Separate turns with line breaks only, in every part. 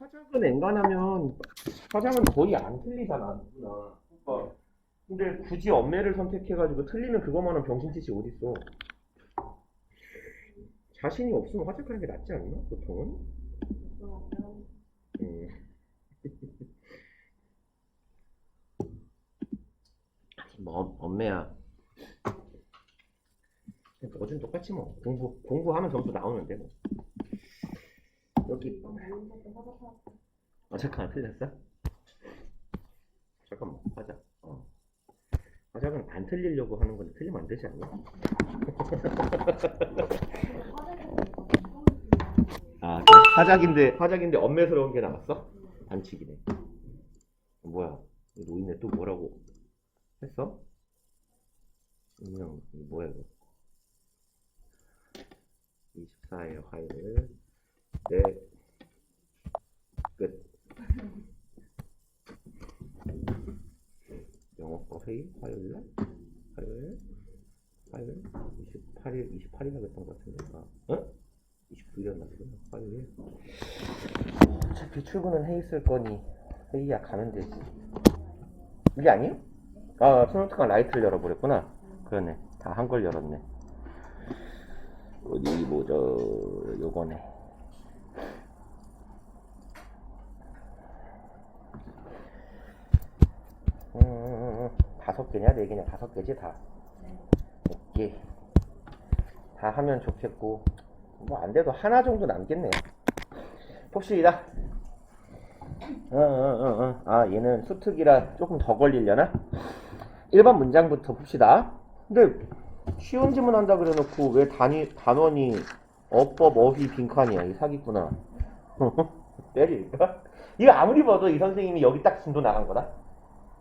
화작은 엔간하면 화작은 거의 안 틀리잖아. 그러니까 근데 굳이 엄매를 선택해가지고 틀리면 그것만한 병신짓이 어딨어. 자신이 없으면 화작하는 게 낫지 않나? 보통은? 음. 뭐 엄매야. 어준 똑같지 뭐. 공부하면 점수 나오는데 뭐. 여기 잠깐 틀렸어? 잠깐만 화작. 화작은 안 틀리려고 하는 건데 틀리면 안 되지 않나? 아 그래? 화작인데 엄매스러운 게 나왔어? 반칙이네. 뭐야? 노인네 또 뭐라고 했어? 그냥 뭐야 이거? 24일 화요일 네 끝. 영어과 회의 화요일날? 화요일 28일 하겠던 것 같은데. 어? 29일이었나 지금? 화요일. 어차피 출근은 해 있을 거니 회의야 가면 되지. 이게 아니에요? 아, 스노트가 라이트를 열어버렸구나. 그러네. 다 한 걸 열었네. 어디 보자. 요거네. 다섯 개냐? 네 개냐? 다섯 개지 다. 오케이. 다 하면 좋겠고 뭐 안 돼도 하나 정도 남겠네요. 봅시다. 아 얘는 수특이라 조금 더 걸리려나? 1번 문장부터 봅시다. 근데 쉬운 질문 한다 그래놓고 왜 단원이 어법 어휘 빈칸이야? 이 사기꾼아. 때릴까? 이거 아무리 봐도 이 선생님이 여기 딱 진도 나간 거다.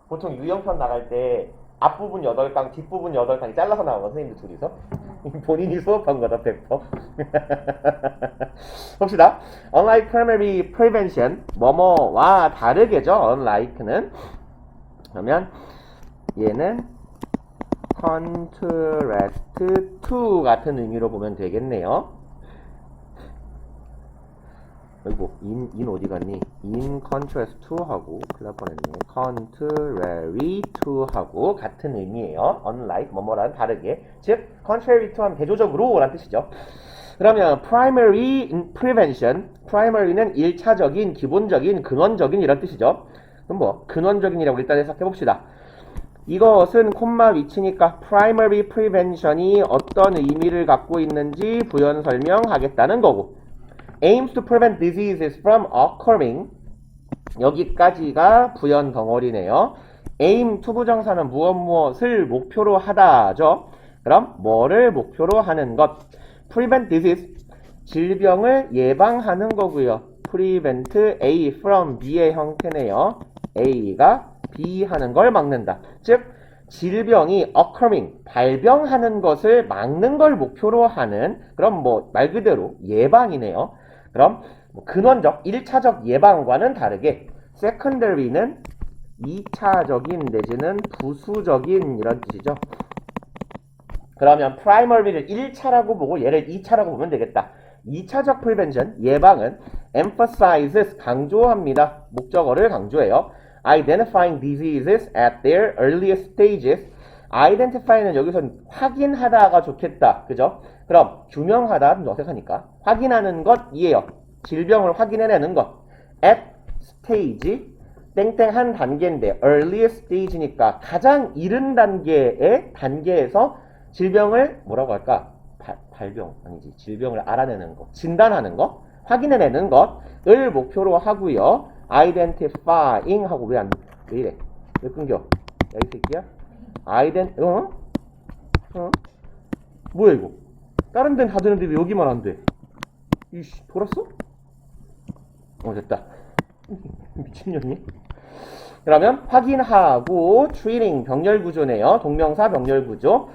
보통 유형편 나갈 때 앞부분 8강, 뒷부분 8강이 잘라서 나온 거 선생님들 둘이서. 본인이 수업한 거다, 100%. 봅시다. Unlike primary prevention, 뭐뭐와 다르게죠. Unlike는. 그러면 얘는 contrast to 같은 의미로 보면 되겠네요. 아이고, in 어디 갔니? in contrast to 하고, 큰일 날 뻔했네. contrary to 하고, 같은 의미예요. unlike, 뭐뭐랑 다르게. 즉, contrary to 하면 대조적으로 라는 뜻이죠. 그러면 primary prevention, primary는 1차적인, 기본적인, 근원적인 이런 뜻이죠. 그럼 뭐, 근원적인이라고 일단 해석해봅시다. 이것은 콤마 위치니까 primary prevention이 어떤 의미를 갖고 있는지 부연 설명하겠다는 거고, aims to prevent diseases from occurring. 여기까지가 부연 덩어리네요. aim 투부정사는 무엇을 목표로 하다죠. 그럼 뭐를 목표로 하는 것? prevent disease, 질병을 예방하는 거고요. prevent A from B의 형태네요. A가 B 하는 걸 막는다. 즉 질병이 occurring, 발병하는 것을 막는 걸 목표로 하는, 그럼 뭐 말 그대로 예방이네요. 그럼 근원적 1차적 예방과는 다르게 secondary는 2차적인 내지는 부수적인 이런 뜻이죠. 그러면 primary를 1차라고 보고 얘를 2차라고 보면 되겠다. 2차적 prevention, 예방은 emphasizes, 강조합니다. 목적어를 강조해요. identifying diseases at their earliest stages. identify는 여기선 확인하다가 좋겠다. 그죠? 그럼 규명하다 좀 어색하니까 확인하는 것이에요. 질병을 확인해내는 것. at stage, 땡땡한 단계인데 early stage니까 가장 이른 단계에서 질병을 뭐라고 할까? 발병 아니지. 질병을 알아내는 것, 진단하는 것, 확인해내는 것을 목표로 하고요. identifying 하고 왜 이래? 왜 끊겨? 야 이 새끼야? 뭐야 이거? 다른 데는 다 되는데 왜 여기만 안 돼? 이씨 돌았어? 됐다. 미친년이? 그러면 확인하고 treating, 병렬구조네요. 동명사 병렬구조.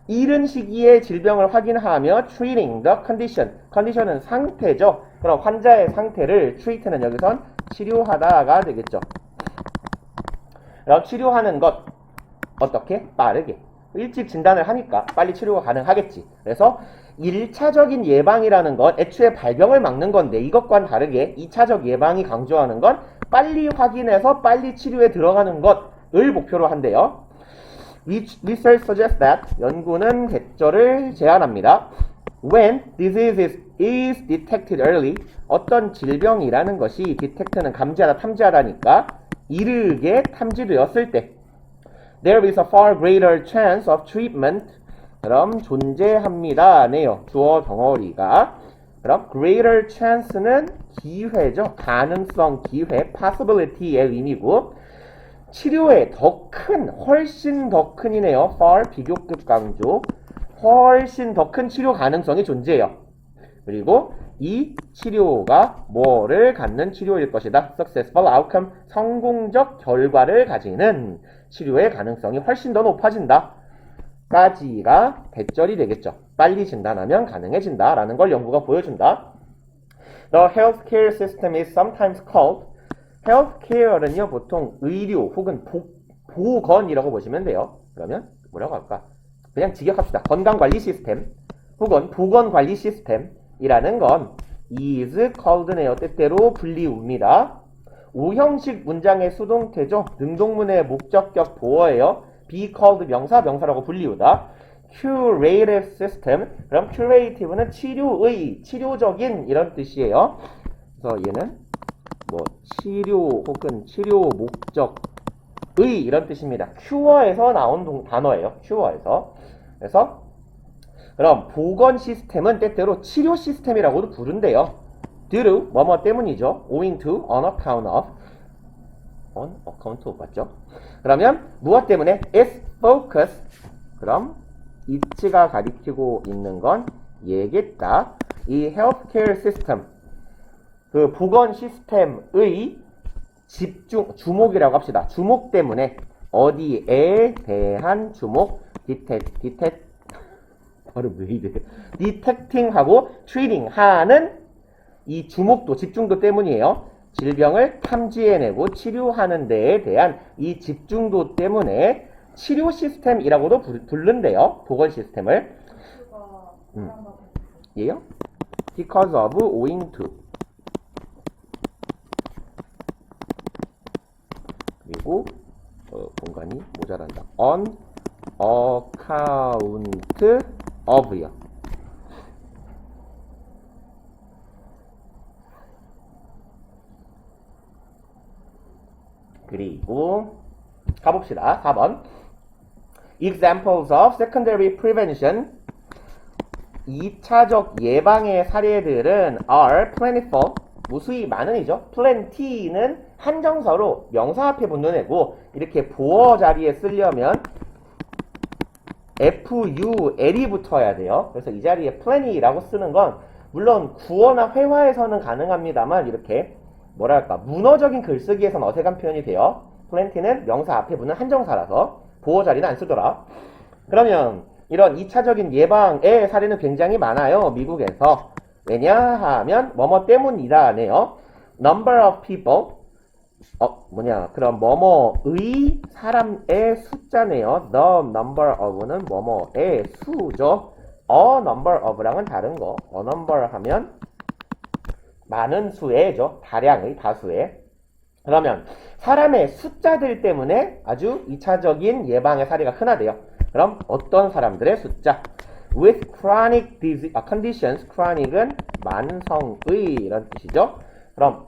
이른 시기에 질병을 확인하며 treating the condition, condition은 상태죠. 그럼 환자의 상태를 treat는 여기선 치료하다가 되겠죠. 그럼 치료하는 것 어떻게? 빠르게. 일찍 진단을 하니까 빨리 치료가 가능하겠지. 그래서 1차적인 예방이라는 건 애초에 발병을 막는 건데 이것과는 다르게 2차적 예방이 강조하는 건 빨리 확인해서 빨리 치료에 들어가는 것을 목표로 한대요. Research suggests that 연구는 개절을 제안합니다. When disease is detected early, 어떤 질병이라는 것이 detect는 감지하다, 탐지하다니까 이르게 탐지되었을 때 there is a far greater chance of treatment. 그럼 존재합니다. 네요. 주어 덩어리가. 그럼 greater chance는 기회죠. 가능성, 기회, possibility의 의미고 치료에 더 큰, 훨씬 더 큰이네요. far 비교급 강조. 훨씬 더 큰 치료 가능성이 존재해요. 그리고 이 치료가 뭐를 갖는 치료일 것이다. successful outcome, 성공적 결과를 가지는 치료의 가능성이 훨씬 더 높아진다. 까지가 대절이 되겠죠. 빨리 진단하면 가능해진다 라는 걸 연구가 보여준다. The healthcare system is sometimes called healthcare는요 보통 의료 혹은 보건이라고 보시면 돼요. 그러면 뭐라고 할까? 그냥 직역합시다. 건강관리 시스템 혹은 보건관리 시스템이라는 건 is called네요. 때때로 불리웁니다. 5형식 문장의 수동태죠. 능동문의 목적격 보어예요. be called 명사, 명사라고 불리우다. curative system, 그럼 curative는 치료의, 치료적인 이런 뜻이에요. 그래서 얘는 뭐 치료 혹은 치료 목적의 이런 뜻입니다. cure에서 나온 단어예요. cure에서. 그래서 그럼 보건 시스템은 때때로 치료 시스템이라고도 부른대요. due to 뭐뭐 때문이죠. owing to, on account of, on account of 맞죠? 그러면 무엇 때문에? is focus. 그럼 it가 가리키고 있는 건 얘겠다. 이 healthcare system, 그 보건 시스템의 집중, 주목이라고 합시다. 주목 때문에 어디에 대한 주목, 바로 왜 이래? detecting하고 treating 하는 이 주목도, 집중도 때문이에요. 질병을 탐지해내고 치료하는 데에 대한 이 집중도 때문에 치료 시스템이라고도 부른대요. 보건 시스템을. 얘요? Because of, owing to. 그리고 공간이 모자란다. On account of요. 그리고 가봅시다. 4번. Examples of secondary prevention. 2차적 예방의 사례들은 are plentiful. 무수히 많은이죠. plenty는 한정서로 명사 앞에 붙는 애고 이렇게 보어 자리에 쓰려면 FUL이 붙어야 돼요. 그래서 이 자리에 plenty라고 쓰는 건 물론 구어나 회화에서는 가능합니다만 이렇게 뭐랄까 문어적인 글쓰기에서는 어색한 표현이 돼요. plenty는 명사 앞에 붙는 한정사라서 보어 자리는 안 쓰더라. 그러면 이런 2차적인 예방의 사례는 굉장히 많아요. 미국에서. 왜냐하면 뭐뭐 때문이다네요. number of people, 그럼 뭐뭐의 사람의 숫자네요. the number of는 뭐뭐의 수죠. a number of랑은 다른 거. a number 하면 많은 수의죠. 다량의, 다수의. 그러면 사람의 숫자들 때문에 아주 2차적인 예방의 사례가 흔하대요. 그럼 어떤 사람들의 숫자? with chronic disease, conditions, chronic은 만성의 이런 뜻이죠. 그럼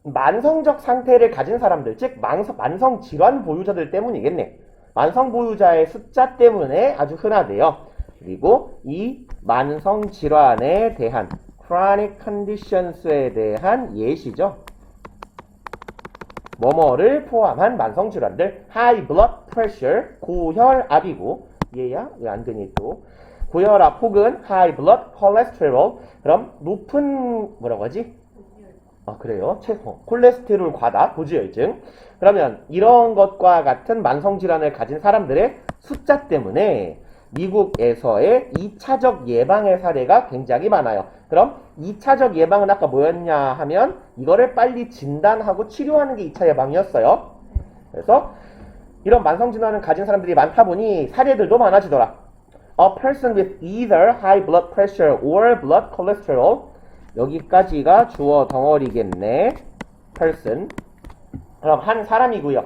만성적 상태를 가진 사람들, 즉 만성 질환 보유자들 때문이겠네. 만성 보유자의 숫자 때문에 아주 흔하대요. 그리고 이 만성 질환에 대한 chronic conditions에 대한 예시죠. 뭐뭐를 포함한 만성 질환들, high blood pressure, 고혈압이고 얘야 왜 안 되니 또 고혈압 혹은 high blood cholesterol, 그럼 높은 뭐라고 하지? 그래요. 콜레스테롤 과다, 고지혈증. 그러면 이런 것과 같은 만성 질환을 가진 사람들의 숫자 때문에 미국에서의 2차적 예방의 사례가 굉장히 많아요. 그럼 2차적 예방은 아까 뭐였냐 하면 이거를 빨리 진단하고 치료하는 게 2차 예방이었어요. 그래서 이런 만성 질환을 가진 사람들이 많다 보니 사례들도 많아지더라. A person with either high blood pressure or blood cholesterol. 여기까지가 주어 덩어리겠네. person. 그럼 한 사람이고요.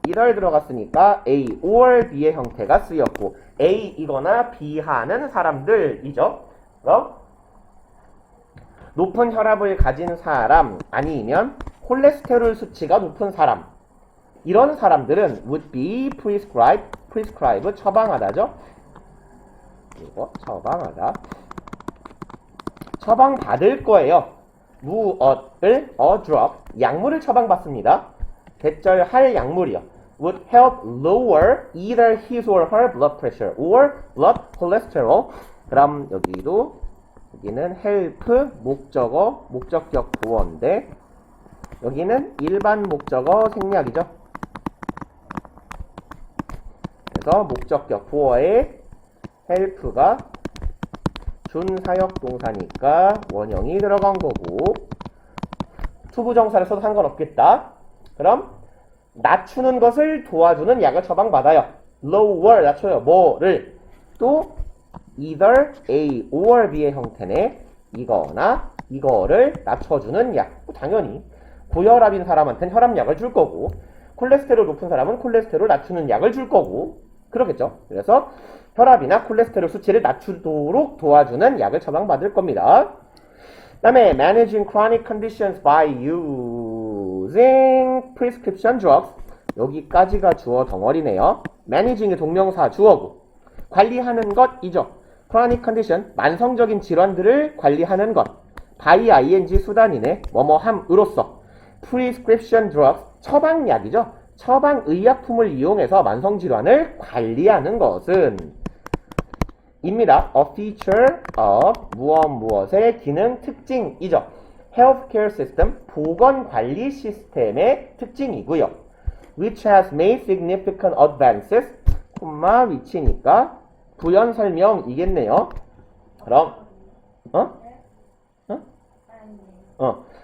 either 들어갔으니까 A or B의 형태가 쓰였고 A이거나 B하는 사람들이죠. 그럼 높은 혈압을 가진 사람 아니면 콜레스테롤 수치가 높은 사람, 이런 사람들은 would be prescribe 처방하다죠. 이거 처방하다. 처방받을 거예요. 무엇을? a drug, 약물을 처방받습니다. 대절할 약물이요. would help lower either his or her blood pressure or blood cholesterol. 그럼 여기는 help 목적어, 목적격 보어인데 여기는 일반 목적어 생략이죠. 그래서 목적격 보어에 help가 준사역 동사니까 원형이 들어간 거고 투부정사를 써도 상관없겠다. 그럼 낮추는 것을 도와주는 약을 처방받아요. lower 낮춰요. 뭐를? 또 either A or B의 형태네. 이거나 이거를 낮춰주는 약. 당연히 고혈압인 사람한테는 혈압약을 줄 거고 콜레스테롤 높은 사람은 콜레스테롤 낮추는 약을 줄 거고 그러겠죠. 그래서 혈압이나 콜레스테롤 수치를 낮추도록 도와주는 약을 처방받을 겁니다. 그 다음에 managing chronic conditions by using prescription drugs. 여기까지가 주어 덩어리네요. managing의 동명사 주어고 관리하는 것이죠. chronic condition, 만성적인 질환들을 관리하는 것. by ing 수단이네. 뭐뭐함으로써. prescription drugs, 처방약이죠. 처방의약품을 이용해서 만성질환을 관리하는 것은 입니다. a feature of 무엇의 기능, 특징이죠. healthcare system, 보건관리 시스템의 특징이고요. which has made significant advances, 위치니까 부연 설명이겠네요. 그럼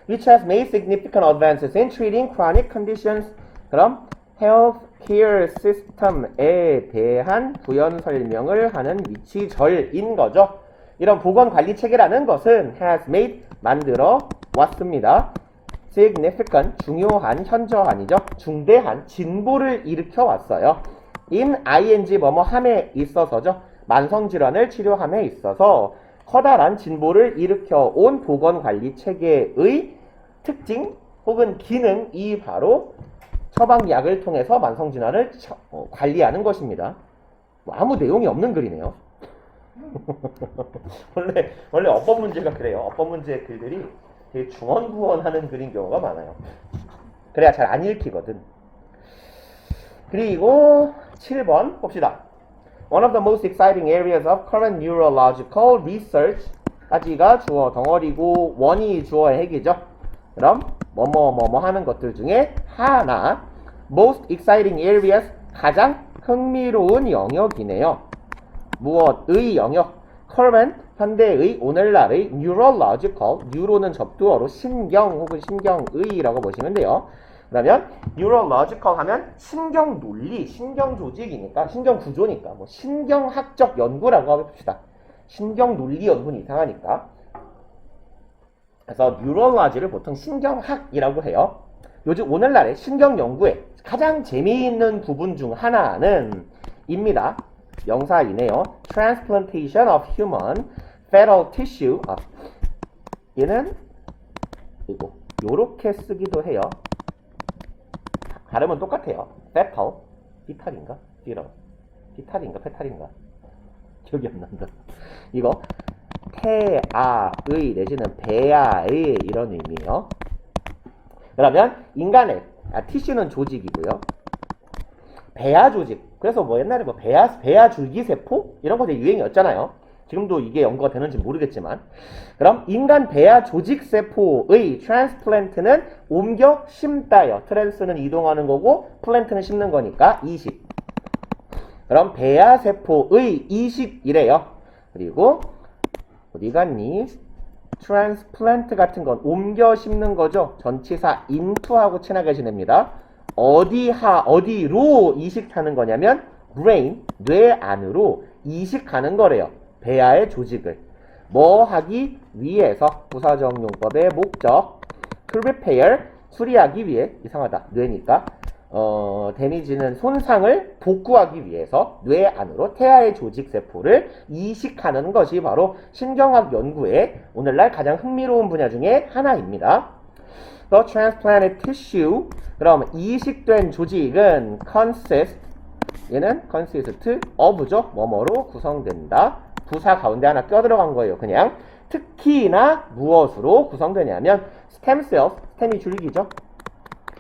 which has made significant advances in treating chronic conditions. 그럼 healthcare system에 대한 부연 설명을 하는 위치절인 거죠. 이런 보건관리 체계라는 것은 has made 만들어 왔습니다. significant 중요한, 현저한이죠. 중대한 진보를 일으켜 왔어요. in ing 뭐뭐함에 있어서죠. 만성질환을 치료함에 있어서 커다란 진보를 일으켜 온 보건관리 체계의 특징 혹은 기능이 바로 처방약을 통해서 만성질환을 관리하는 것입니다. 뭐 아무 내용이 없는 글이네요. 원래 어법 문제가 그래요. 어법 문제의 글들이 되게 중언부언하는 글인 경우가 많아요. 그래야 잘 안 읽히거든. 그리고 7번 봅시다. One of the most exciting areas of current neurological research. 까지가 주어 덩어리고 원이 주어의 핵이죠. 그럼 뭐뭐 하는 것들 중에 하나. most exciting areas, 가장 흥미로운 영역이네요. 무엇의 영역? current, 현대의, 오늘날의 neurological, neuro는 접두어로 신경 혹은 신경의라고 보시면 돼요. 그러면 neurological 하면 신경 논리, 신경 조직이니까, 신경 구조니까 뭐 신경학적 연구라고 해봅시다. 신경 논리 연구는 이상하니까. 그래서 neurology를 보통 신경학이라고 해요. 요즘 오늘날의 신경 연구에 가장 재미있는 부분 중 하나는 입니다. 명사이네요. transplantation of human fetal tissue. 얘는 요렇게 쓰기도 해요. 발음은 똑같아요. fetal, 비탈인가? 비탈인가? 페탈인가? 기억이 안 난다. 이거 태아의 내지는 배아의 이런 의미예요. 그러면 인간의 티슈는 조직이고요. 배아 조직. 그래서 뭐 옛날에 뭐 배아 줄기세포 이런 거 되게 유행이었잖아요. 지금도 이게 연구가 되는지 모르겠지만. 그럼 인간 배아 조직세포의 트랜스플랜트는 옮겨 심다요. 트랜스는 이동하는 거고 플랜트는 심는 거니까 이식. 그럼 배아세포의 이식이래요. 그리고 어디 갔니? 트랜스플랜트 같은 건 옮겨 심는 거죠. 전치사 into하고 친하게 지냅니다. 어디로 이식하는 거냐면 brain, 뇌 안으로 이식하는 거래요. 배아의 조직을. 뭐 하기 위해서 부사적용법의 목적 to repair, 수리하기 위해, 이상하다, 뇌니까 데미지는 손상을 복구하기 위해서 뇌 안으로 태아의 조직 세포를 이식하는 것이 바로 신경학 연구의 오늘날 가장 흥미로운 분야 중에 하나입니다. The transplanted tissue, 그럼 이식된 조직은 얘는 consist of죠. 뭐뭐로 구성된다. 부사 가운데 하나 껴들어간 거예요. 그냥 특히나 무엇으로 구성되냐면 stem cells, stem이 줄기죠.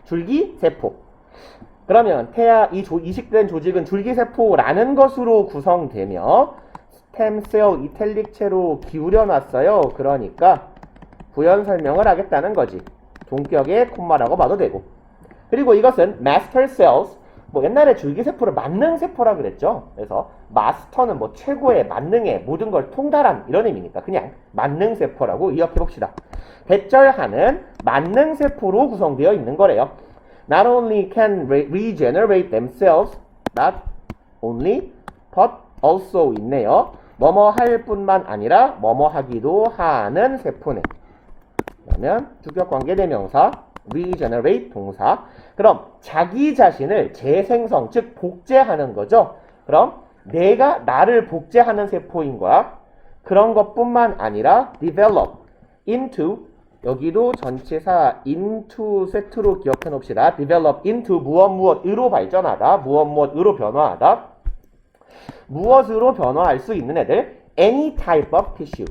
줄기세포. 그러면 이식된 조직은 줄기세포라는 것으로 구성되며 stem cell 이탈릭체로 기울여놨어요. 그러니까 부연 설명을 하겠다는 거지. 동격의 콤마라고 봐도 되고. 그리고 이것은 master cells, 뭐 옛날에 줄기세포를 만능세포라 그랬죠. 그래서 마스터는 뭐 최고의 만능의 모든 걸 통달한 이런 의미니까 그냥 만능세포라고 기억해봅시다. 배절하는 만능세포로 구성되어 있는 거래요. Not only can regenerate themselves, not only, but also 있네요. 뭐뭐 할 뿐만 아니라 뭐뭐 하기도 하는 세포네. 그러면 주격관계대명사, regenerate 동사. 그럼 자기 자신을 재생성, 즉 복제하는 거죠. 그럼 내가 나를 복제하는 세포인 거야. 그런 것뿐만 아니라 develop into, 여기도 전치사 into 세트로 기억해 놓읍시다. develop into 무엇으로 발전하다, 무엇으로 변화하다. 무엇으로 변화할 수 있는 애들, any type of tissue.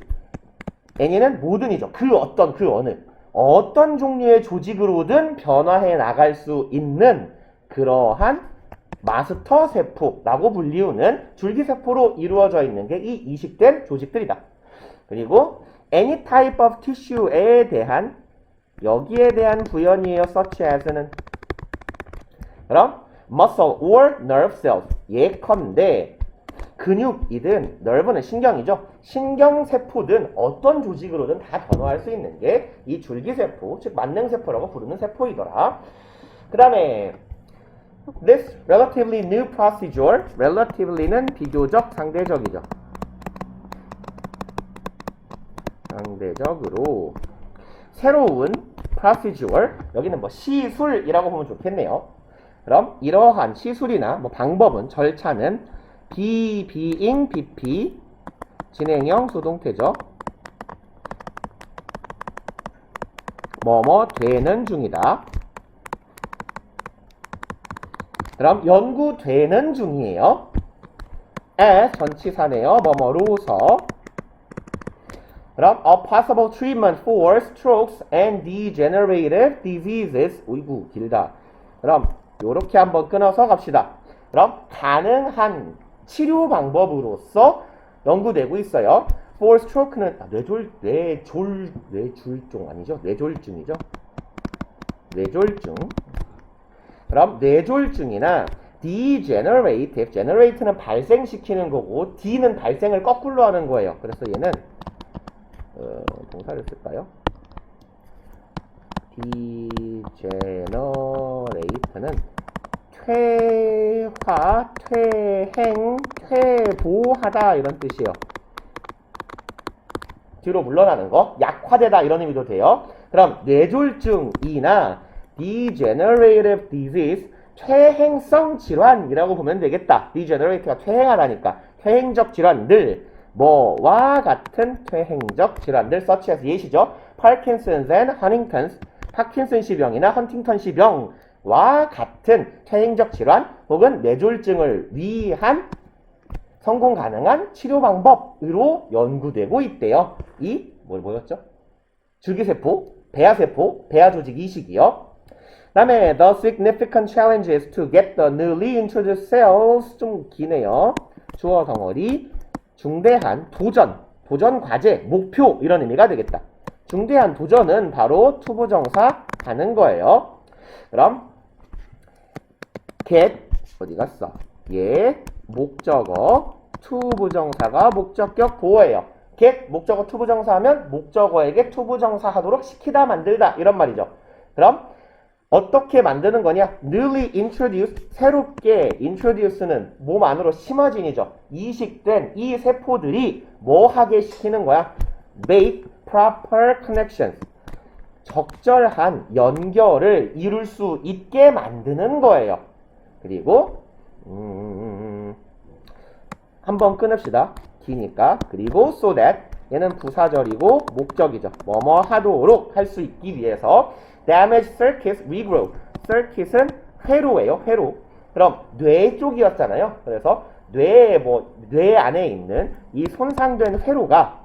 any는 모든이죠. 어떤 종류의 조직으로든 변화해 나갈 수 있는 그러한 마스터 세포라고 불리우는 줄기세포로 이루어져 있는 게 이 이식된 조직들이다. 그리고 any type of tissue에 대한, 여기에 대한 부연이에요. such as는. 그럼 muscle or nerve cells, 예컨대 근육이든 nerve는 신경이죠. 신경세포든 어떤 조직으로든 다 변화할 수 있는 게 이 줄기세포, 즉 만능세포라고 부르는 세포이더라. 그 다음에 This relatively new procedure, relativelly는 비교적, 상대적이죠. 상대적으로 새로운 procedure, 여기는 뭐 시술이라고 보면 좋겠네요. 그럼 이러한 시술이나 뭐 방법은, 절차는 being, BP, 진행형 수동태죠. 뭐뭐 되는 중이다. 그럼 연구되는 중이에요. as 전치사네요. 뭐뭐로서. 그럼 a possible treatment for strokes and degenerative diseases. 어이구 길다. 그럼 요렇게 한번 끊어서 갑시다. 그럼 가능한 치료 방법으로서 연구되고 있어요. for stroke는 뇌졸중 아니죠? 뇌졸중이죠. 뇌졸중. 그럼 뇌졸중이나 degenerative, generate는 발생시키는 거고 D는 발생을 거꾸로 하는 거예요. 그래서 얘는 동사를 쓸까요? degenerate는 퇴화, 퇴행, 퇴보하다 이런 뜻이에요. 뒤로 물러나는 거, 약화되다 이런 의미도 돼요. 그럼 뇌졸중이나 degenerative disease, 퇴행성 질환이라고 보면 되겠다. degenerative가 퇴행하다니까 퇴행적 질환들, 뭐와 같은 퇴행적 질환들, such as 예시죠. Parkinson's and Huntington's, 파킨슨시병이나 헌팅턴시병과 같은 퇴행적 질환 혹은 뇌졸중을 위한 성공 가능한 치료 방법으로 연구되고 있대요. 뭐였죠? 줄기세포, 배아세포, 배아조직 이식이요. 그 다음에 the significant challenge is to get the newly introduced cells. 좀 기네요. 주어 덩어리, 중대한 도전 과제, 목표 이런 의미가 되겠다. 중대한 도전은 바로 투부정사 하는 거예요. 그럼 get 어디 갔어? 목적어, 투부정사가 목적격 보어예요. get 목적어 투부정사 하면 목적어에게 투부정사 하도록 시키다 만들다 이런 말이죠. 그럼 어떻게 만드는 거냐? newly introduced, 새롭게 introduce는 몸 안으로 심어진이죠. 이식된 이 세포들이 뭐 하게 시키는 거야? make proper connections. 적절한 연결을 이룰 수 있게 만드는 거예요. 그리고 한번 끊읍시다. 기니까. 그리고 so that 얘는 부사절이고 목적이죠. 뭐뭐 하도록 할 수 있기 위해서 damaged circuits regrow. circuit은 회로예요. 회로. 그럼 뇌 쪽이었잖아요. 그래서 뇌 안에 있는 이 손상된 회로가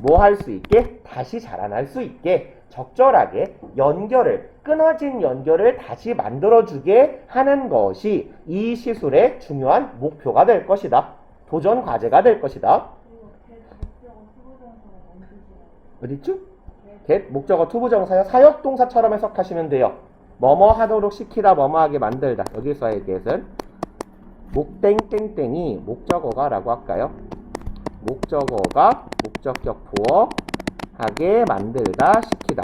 뭐 할 수 있게? 다시 자라날 수 있게 적절하게 연결을, 끊어진 연결을 다시 만들어주게 하는 것이 이 시술의 중요한 목표가 될 것이다. 도전 과제가 될 것이다. 어딨죠? get 목적어 투부정사요. 사역동사처럼 해석하시면 돼요. 뭐뭐 하도록 시키다, 뭐뭐 하게 만들다. 여기서의 get은 목땡땡땡이 목적어가 라고 할까요? 목적어가 목적격 보어 하게 만들다, 시키다.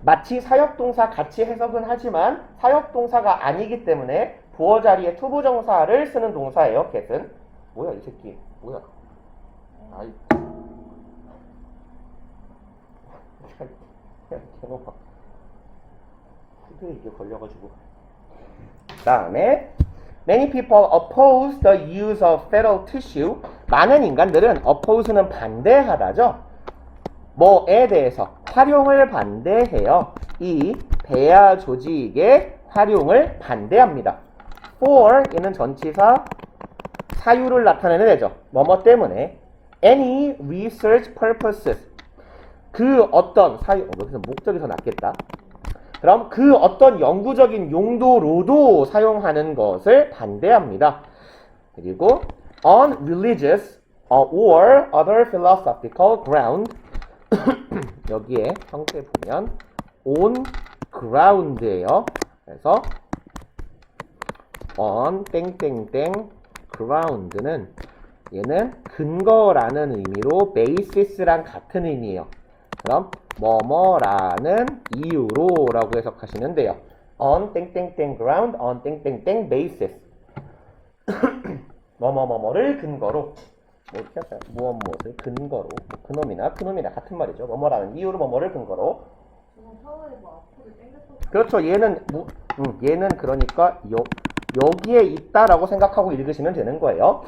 마치 사역동사 같이 해석은 하지만 사역동사가 아니기 때문에 부어 자리에 투부정사를 쓰는 동사예요. get은. 뭐야 이 새끼. 뭐야. 아이. 개노파. 이게 걸려가지고. 다음에 Many people oppose the use of fetal tissue. 많은 인간들은 oppose는 반대하다죠. 뭐에 대해서? 활용을 반대해요. 이 배아 조직의 활용을 반대합니다. for 얘는 전치사 사유를 나타내는 애죠. 뭐뭐 때문에 any research purposes. 그 어떤 사유, 여기서 목적이 더 낫겠다. 그럼 그 어떤 영구적인 용도로도 사용하는 것을 반대합니다. 그리고 on religious or other philosophical ground. 여기에 형태 보면 on ground예요. 그래서 on 땡땡땡 ground는 얘는 근거라는 의미로 basis랑 같은 의미예요. 그럼 뭐뭐라는 이유로 라고 해석하시면 돼요. on 땡땡땡 ground, on 땡땡땡 basis. 뭐뭐뭐뭐를 근거로, 뭐 이렇게 할까요? 무엇무엇을 근거로, 그놈이나 그놈이나 같은 말이죠. 뭐뭐라는 이유로 뭐뭐를 근거로. 그렇죠. 얘는 그러니까 여기에 있다라고 생각하고 읽으시면 되는 거예요.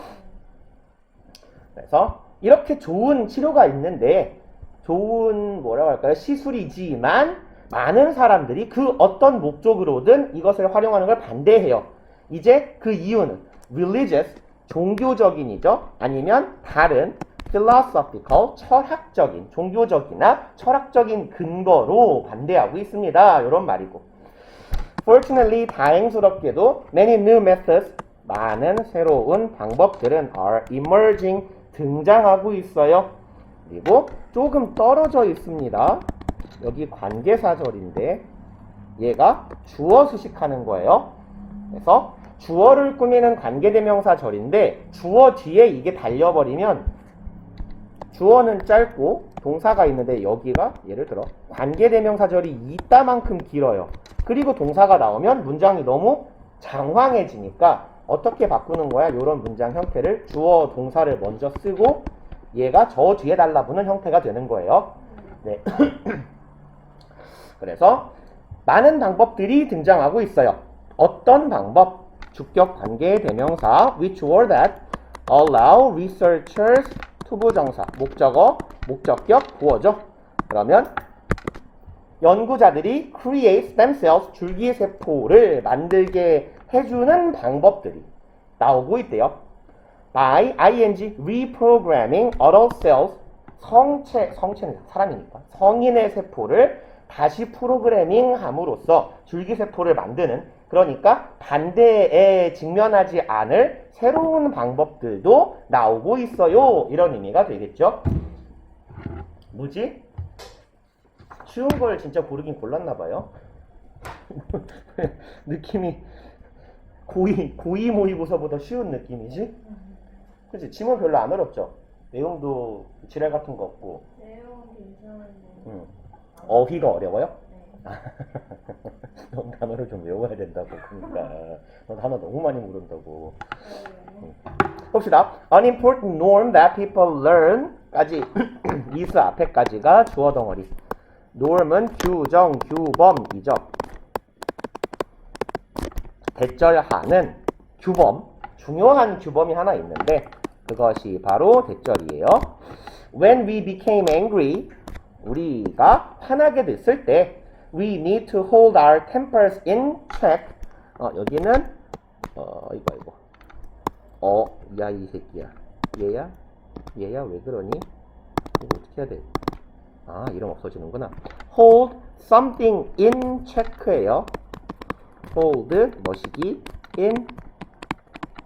그래서 이렇게 좋은 치료가 있는데, 좋은 뭐라고 할까요? 시술이지만 많은 사람들이 그 어떤 목적으로든 이것을 활용하는 걸 반대해요. 이제 그 이유는 religious, 종교적인이죠. 아니면 다른 philosophical, 철학적인, 종교적이나 철학적인 근거로 반대하고 있습니다. 이런 말이고. Fortunately, 다행스럽게도 many new methods, 많은 새로운 방법들은 are emerging, 등장하고 있어요. 그리고 조금 떨어져 있습니다. 여기 관계사절인데 얘가 주어 수식하는 거예요. 그래서 주어를 꾸미는 관계대명사절인데 주어 뒤에 이게 달려버리면 주어는 짧고 동사가 있는데 여기가 예를 들어 관계대명사절이 이따만큼 길어요. 그리고 동사가 나오면 문장이 너무 장황해지니까 어떻게 바꾸는 거야? 이런 문장 형태를 주어 동사를 먼저 쓰고 얘가 저 뒤에 달라붙는 형태가 되는 거예요. 네. 그래서 많은 방법들이 등장하고 있어요. 어떤 방법? 주격 관계 대명사 which or that allow researchers 투부정사 목적어 목적격 부어죠. 그러면 연구자들이 create stem cells 줄기세포를 만들게 해주는 방법들이 나오고 있대요. by ing reprogramming adult cells 성체는 사람이니까 성인의 세포를 다시 프로그래밍 함으로써 줄기세포를 만드는, 그러니까 반대에 직면하지 않을 새로운 방법들도 나오고 있어요. 이런 의미가 되겠죠. 뭐지? 쉬운 걸 진짜 고르긴 골랐나봐요. 느낌이 고이 모의고사보다 쉬운 느낌이지? 그치? 지문 별로 안 어렵죠? 내용도 지랄 같은 거 없고.
내용은 괜찮은데.
어휘가 어려워요?
네.
넌 단어를 좀 외워야 된다고. 그러니까 넌 단어 너무 많이 모른다고. 봅시다. An important norm that people learn까지 is 앞에까지가 주어 덩어리. norm은 규정, 규범이죠. 대절하는 규범, 중요한 규범이 하나 있는데 그것이 바로 대절이에요. When we became angry, 우리가 화나게 됐을 때 we need to hold our tempers in check. 여기는 이거. 야 이 새끼야. 얘야 왜 그러니? 이거 어떻게 해야 돼? 이름 없어지는구나. hold something in check예요. hold 머시기 in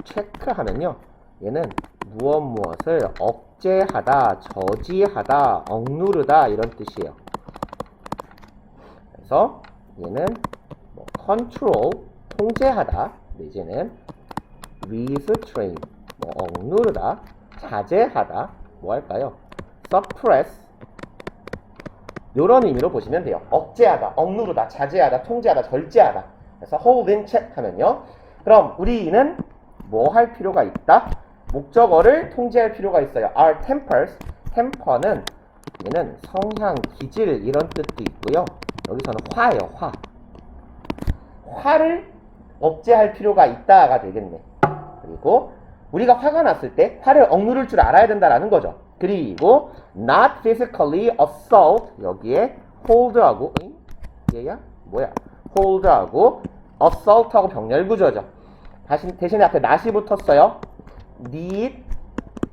check 하면요. 얘는 무엇을 억제하다, 저지하다, 억누르다 이런 뜻이에요. 그래서 얘는 control 통제하다 내지는 restrain 억누르다, 자제하다 뭐 할까요? suppress 이런 의미로 보시면 돼요. 억제하다, 억누르다, 자제하다, 통제하다, 절제하다. 그래서 hold in check 하면요. 그럼 우리는 뭐 할 필요가 있다? 목적어를 통제할 필요가 있어요. Our tempers, temper는 얘는 성향, 기질 이런 뜻도 있고요. 여기서는 화예요, 화. 화를 억제할 필요가 있다가 되겠네. 그리고 우리가 화가 났을 때 화를 억누를 줄 알아야 된다라는 거죠. 그리고 not physically assault 여기에 hold하고 얘야? 뭐야? hold하고 assault하고 병렬 구조죠. 대신에 앞에 not이 붙었어요. need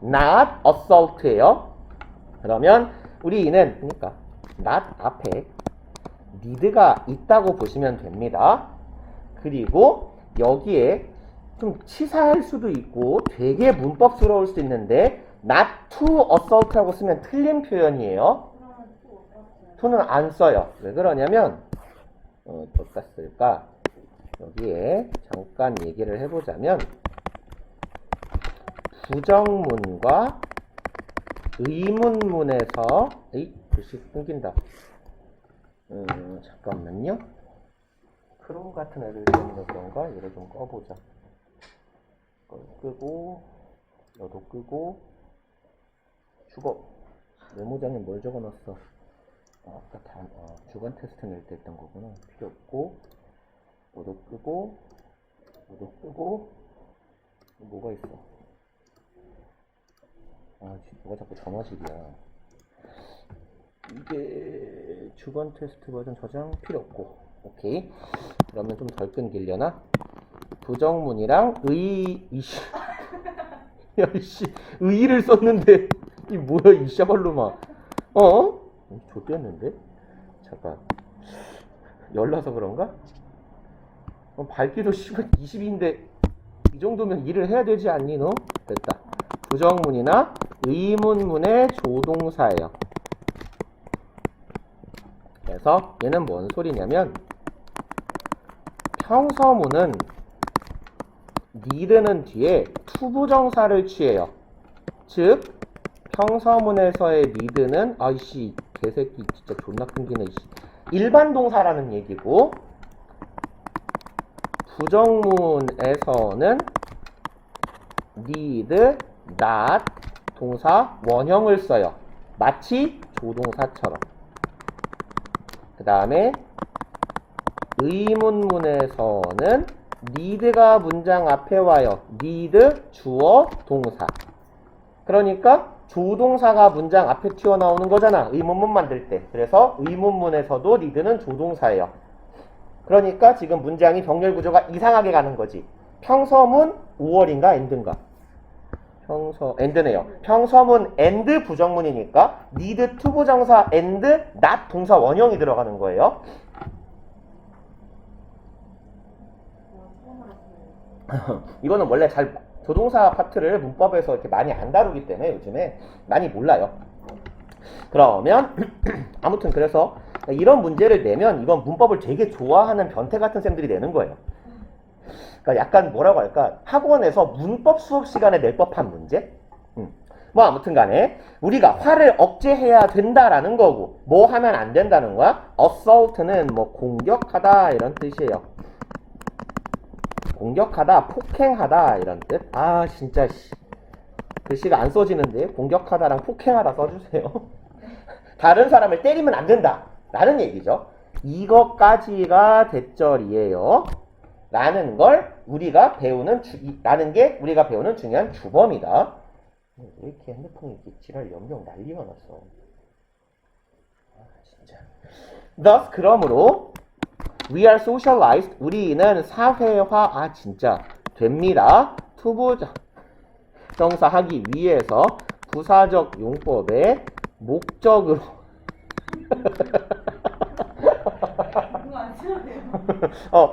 not assault예요. 그러면 우리 이는 그러니까 not 앞에 need가 있다고 보시면 됩니다. 그리고 여기에 좀 치사할 수도 있고 되게 문법스러울 수도 있는데 not to assault라고 쓰면 틀린 표현이에요. to는 안 써요. 왜 그러냐면 어디다 쓸까? 여기에 잠깐 얘기를 해보자면 부정문과 의문문에서 글씨 끊긴다. 잠깐만요. 크롬 같은 애들 때문에 그런가? 얘를 좀 꺼보자. 이걸 끄고 너도 끄고 주거 메모장에 뭘 적어놨어? 아까 주간 테스트 낼 때 했던 거구나. 필요 없고 너도 끄고 너도 끄고 뭐가 있어? 뭐가 자꾸 전화식이야. 이게 주간 테스트 버전 저장 필요 없고 오케이. 그러면 좀 덜 끊기려나? 부정문이랑 의의를 썼는데 이 뭐야 이 샤발로마. 좆됐는데? 잠깐 열나서 그런가? 밝기도 20인데 이 정도면 일을 해야 되지 않니 너? 됐다. 부정문이나 의문문의 조동사예요. 그래서 얘는 뭔 소리냐면 평서문은 need는 뒤에 투부정사를 취해요. 즉 평서문에서의 need는 아이씨 개새끼 진짜 존나 끊기네 일반 동사라는 얘기고 부정문에서는 need, not 동사 원형을 써요. 마치 조동사처럼. 그 다음에 의문문에서는 need가 문장 앞에 와요. need 주어 동사. 그러니까 조동사가 문장 앞에 튀어나오는 거잖아. 의문문 만들 때. 그래서 의문문에서도 need는 조동사예요. 그러니까 지금 문장이 병렬 구조가 이상하게 가는 거지. 평서문 5월인가 end인가? end네요. 평서문 and 부정문이니까 need to 부정사 and not 동사 원형이 들어가는 거예요. 이거는 원래 조동사 파트를 문법에서 이렇게 많이 안 다루기 때문에 요즘에 많이 몰라요. 그러면 아무튼 그래서 이런 문제를 내면 이건 문법을 되게 좋아하는 변태 같은 쌤들이 내는 거예요. 그러니까 약간 뭐라고 할까? 학원에서 문법 수업 시간에 낼 법한 문제? 뭐 아무튼 간에 우리가 화를 억제해야 된다라는 거고 뭐 하면 안 된다는 거야? assault는 뭐 공격하다 이런 뜻이에요. 공격하다, 폭행하다 이런 뜻. 아 진짜 글씨가 안 써지는데 공격하다랑 폭행하다 써주세요. 다른 사람을 때리면 안 된다 라는 얘기죠. 이것까지가 대절이에요 라는 걸 우리가 배우는 라는 게 우리가 배우는 중요한 주범이다. 왜 이렇게 핸드폰이 이렇게 지랄 연병 난리가 났어. 아 진짜. Thus 그러므로 we are socialized 우리는 사회화 아 진짜 됩니다. 투부정사 하기 위해서 부사적 용법의 목적으로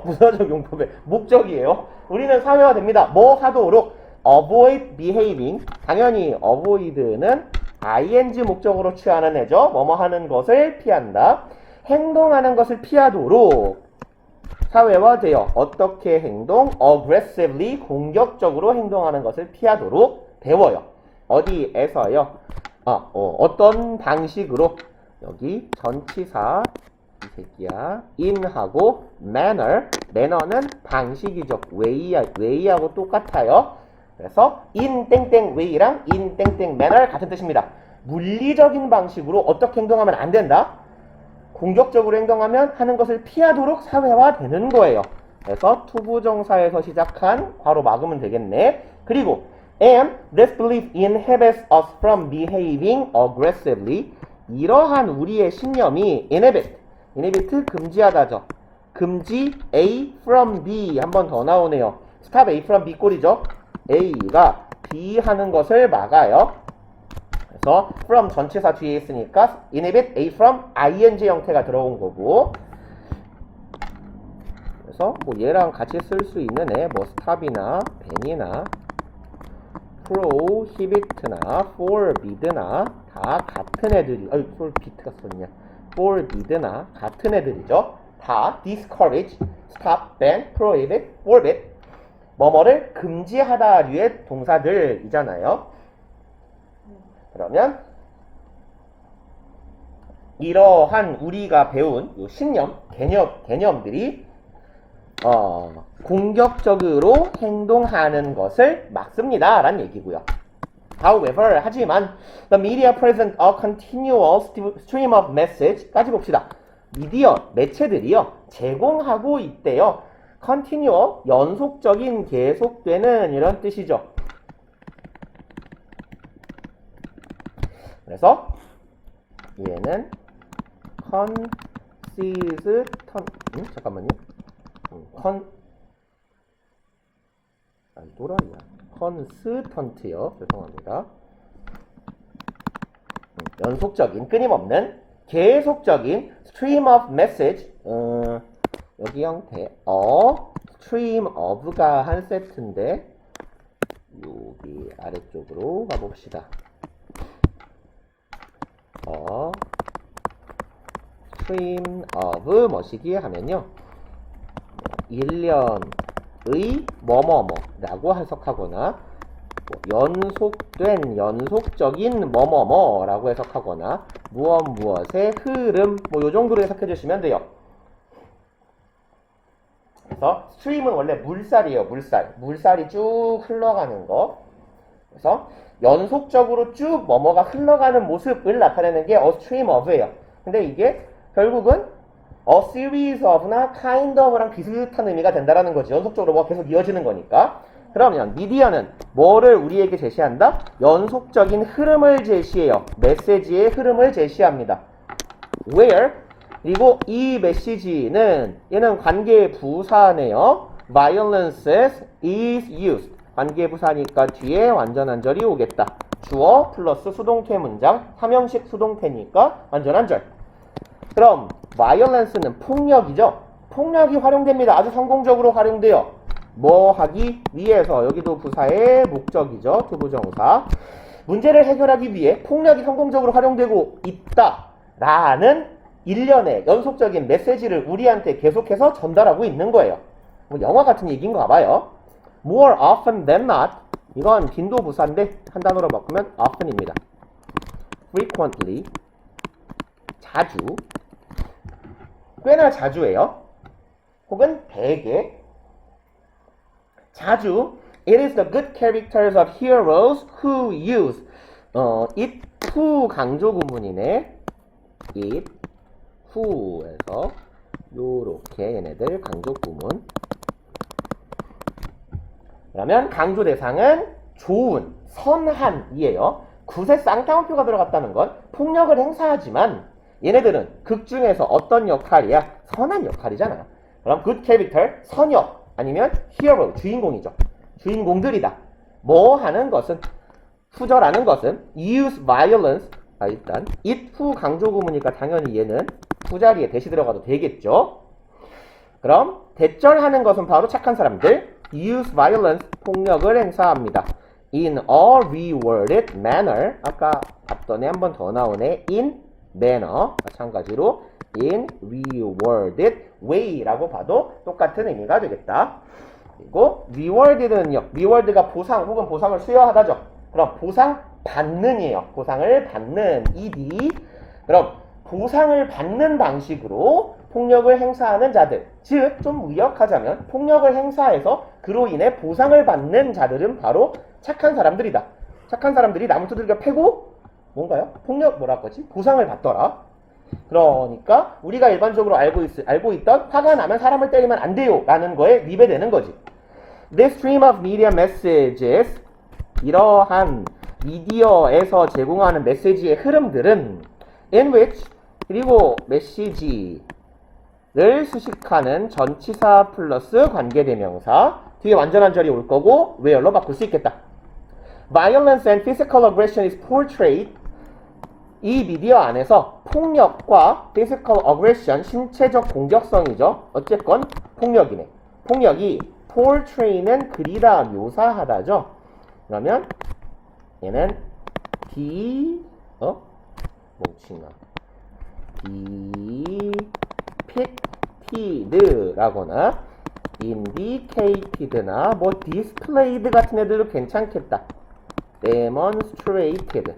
부사적 용법의 목적이에요. 우리는 사회화 됩니다. 뭐 하도록 avoid behaving 당연히 avoid는 ing 목적으로 취하는 애죠. 뭐뭐 하는 것을 피한다. 행동하는 것을 피하도록 사회화되어 어떻게 행동? aggressively 공격적으로 행동하는 것을 피하도록 배워요. 어디에서요? 어떤 방식으로 여기 전치사 이 새끼야 in하고 manner는 방식이죠. way하고 똑같아요. 그래서 in 땡땡 way랑 in 땡땡 manner 같은 뜻입니다. 물리적인 방식으로 어떻게 행동하면 안 된다. 공격적으로 행동하면 하는 것을 피하도록 사회화되는 거예요. 그래서 투부정사에서 시작한 괄호 막으면 되겠네. 그리고 and this belief inhibits us from behaving aggressively 이러한 우리의 신념이 inhibit 금지하다죠. 금지 A from B 한 번 더 나오네요. stop A from B 꼴이죠. A가 B 하는 것을 막아요. 그래서 from 전치사 뒤에 있으니까 inhibit A from ing 형태가 들어온 거고 그래서 뭐 얘랑 같이 쓸 수 있는 애 뭐 stop이나 ban이나 prohibit나 forbid나 다 같은 애들이 forbid가 썼냐 forbid나 같은 애들이죠. 다 discourage, stop, ban, prohibit, forbid 뭐뭐를 금지하다류의 동사들이잖아요. 그러면 이러한 우리가 배운 요 신념, 개념들이 공격적으로 행동하는 것을 막습니다 라는 얘기고요. However, 하지만 the media present a continual stream of message 까지 봅시다. 매체들이요 제공하고 있대요. continual, 연속적인, 계속되는 이런 뜻이죠. 그래서 얘는 constant요. 죄송합니다. 연속적인, 끊임없는, 계속적인 stream of message. 여기 형태 stream of가 한 세트인데 여기 아래쪽으로 가봅시다. stream of 뭐시기 하면요 일련의 뭐뭐뭐라고 해석하거나 연속된 연속적인 뭐뭐뭐라고 해석하거나 무엇의 흐름 뭐 요정도로 해석해 주시면 돼요. 그래서 stream은 원래 물살이에요. 물살이 쭉 흘러가는 거. 그래서 연속적으로 쭉 뭐뭐가 흘러가는 모습을 나타내는 게 a stream of예요. 근데 이게 결국은 a series of나 kind of랑 비슷한 의미가 된다라는 거지. 연속적으로 뭐가 계속 이어지는 거니까. 그러면 미디어는 뭐를 우리에게 제시한다? 연속적인 흐름을 제시해요. 메시지의 흐름을 제시합니다. where 그리고 이 메시지는 얘는 관계 부사네요. violence is used 관계 부사니까 뒤에 완전한 절이 오겠다. 주어 플러스 수동태 문장, 삼형식 수동태니까 완전한 절. 그럼 violence는 폭력이죠. 폭력이 활용됩니다. 아주 성공적으로 활용돼요. 뭐 하기 위해서 여기도 부사의 목적이죠. 투부정사. 문제를 해결하기 위해 폭력이 성공적으로 활용되고 있다라는 일련의 연속적인 메시지를 우리한테 계속해서 전달하고 있는 거예요. 뭐 영화 같은 얘기인가 봐요. More often than not 이건 빈도부사인데 한 단어로 바꾸면 often입니다. frequently, 자주, 꽤나 자주예요. 혹은 대개, 자주. It is the good characters of heroes who use it who 강조 구문이네. it who에서 요렇게 얘네들 강조 구문. 그러면 강조 대상은 좋은, 선한이에요. 굿에 쌍따옴표가 들어갔다는 건 폭력을 행사하지만 얘네들은 극 중에서 어떤 역할이야? 선한 역할이잖아요. 그럼 good character, 선역 아니면 hero, 주인공이죠. 주인공들이다. 뭐 하는 것은, 후절하는 것은 use violence, 일단 it who 강조 구문이니까 당연히 얘는 후자리에 대시 들어가도 되겠죠. 그럼 대절하는 것은 바로 착한 사람들, use violence, 폭력을 행사합니다. in a reworded manner, 아까 봤더니 한 번 더 나오네. in manner, 마찬가지로 in reworded way라고 봐도 똑같은 의미가 되겠다. 그리고 rewarded는요, reward가 보상 혹은 보상을 수여하다죠. 그럼 보상 받는이에요. 보상을 받는, ed. 그럼 보상을 받는 방식으로 폭력을 행사하는 자들, 즉 좀 의역하자면 폭력을 행사해서 그로 인해 보상을 받는 자들은 바로 착한 사람들이다. 착한 사람들이 나무 두들겨 패고 뭔가요? 폭력 뭐라 그러지? 보상을 받더라. 그러니까 우리가 일반적으로 알고 있던 화가 나면 사람을 때리면 안 돼요 라는 거에 리배되는 거지. This stream of media messages, 이러한 미디어에서 제공하는 메시지의 흐름들은 in which, 그리고 메시지를 수식하는 전치사 플러스 관계대명사, 뒤에 완전한 절이 올 거고 where로 바꿀 수 있겠다. Violence and physical aggression is portrayed, 이 미디어 안에서 폭력과 physical aggression, 신체적 공격성이죠. 어쨌건 폭력이네. 폭력이 portray는 그리다, 묘사하다죠. 그러면 얘는 뭉친가 depicted라거나 indicated나 뭐 displayed 같은 애들도 괜찮겠다. demonstrated,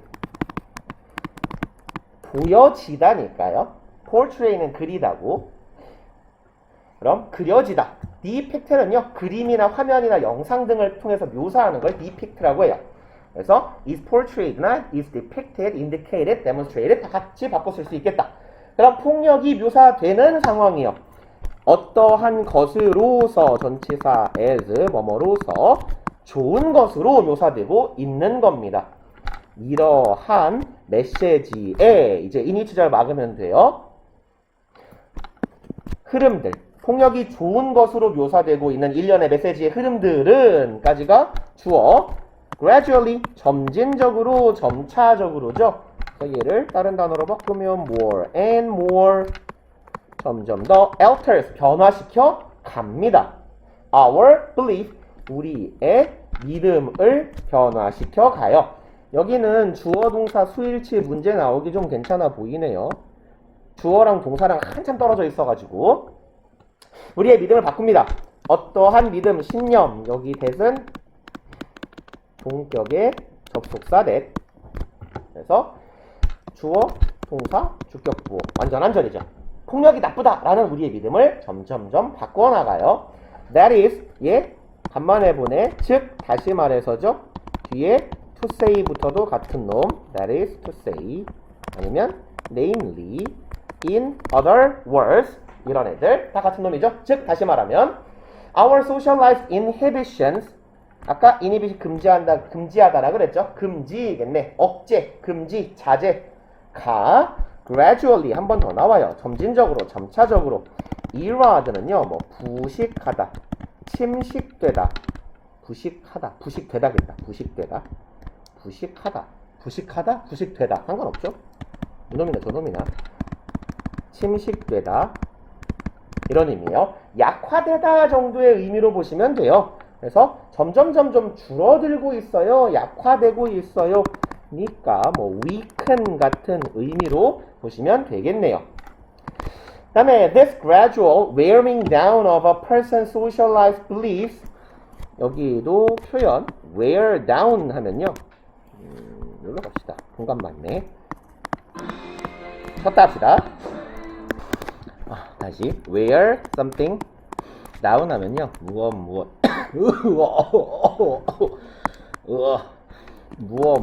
보여지다니까요. portray는 그리다고. 그럼 그려지다. depict는요, 그림이나 화면이나 영상 등을 통해서 묘사하는 걸 depict라고 해요. 그래서 is portrayed나 is depicted, indicated, demonstrated 다 같이 바꿔 쓸 수 있겠다. 그럼 폭력이 묘사되는 상황이요. 어떠한 것으로서, 전치사 as, 뭐뭐로서 좋은 것으로 묘사되고 있는 겁니다. 이러한 메시지에 이제 인위치절 막으면 돼요. 흐름들, 폭력이 좋은 것으로 묘사되고 있는 일련의 메시지의 흐름들은 까지가 주어, gradually, 점진적으로, 점차적으로죠. 얘를 다른 단어로 바꾸면 more and more, 점점 더 alters, 변화시켜 갑니다. Our belief, 우리의 믿음을 변화시켜 가요. 여기는 주어 동사 수일치 문제 나오기 좀 괜찮아 보이네요. 주어랑 동사랑 한참 떨어져 있어가지고 우리의 믿음을 바꿉니다. 어떠한 믿음, 신념, 여기 that은 동격의 접속사 that. 그래서 주어, 동사, 주격부호, 완전한 절이죠. 폭력이 나쁘다라는 우리의 믿음을 점점점 바꿔나가요. That is, 예, 간만에 보내, 즉 다시 말해서죠. 뒤에 to say부터도 같은 놈, that is to say, 아니면 namely, in other words, 이런 애들 다 같은 놈이죠. 즉 다시 말하면 our social life inhibitions, 아까 inhibit 금지하다라 그랬죠. 금지겠네. 억제, 금지, 자제가 gradually 한 번 더 나와요. 점진적으로, 점차적으로. erod는요, 뭐 부식하다, 침식되다, 부식하다, 부식되다겠다. 부식되다, 부식하다, 부식하다, 부식되다 상관없죠. 이놈이나 저놈이나. 침식되다, 이런 의미예요. 약화되다 정도의 의미로 보시면 돼요. 그래서 점점 줄어들고 있어요. 약화되고 있어요. 니까 뭐 weaken 같은 의미로 보시면 되겠네요. 그 다음에 this gradual wearing down of a person's social life beliefs, 여기도 표현 wear down 하면요. 여기로 갑시다. 공간 맞네. 쳤다 합시다. 다시 wear something down 하면요.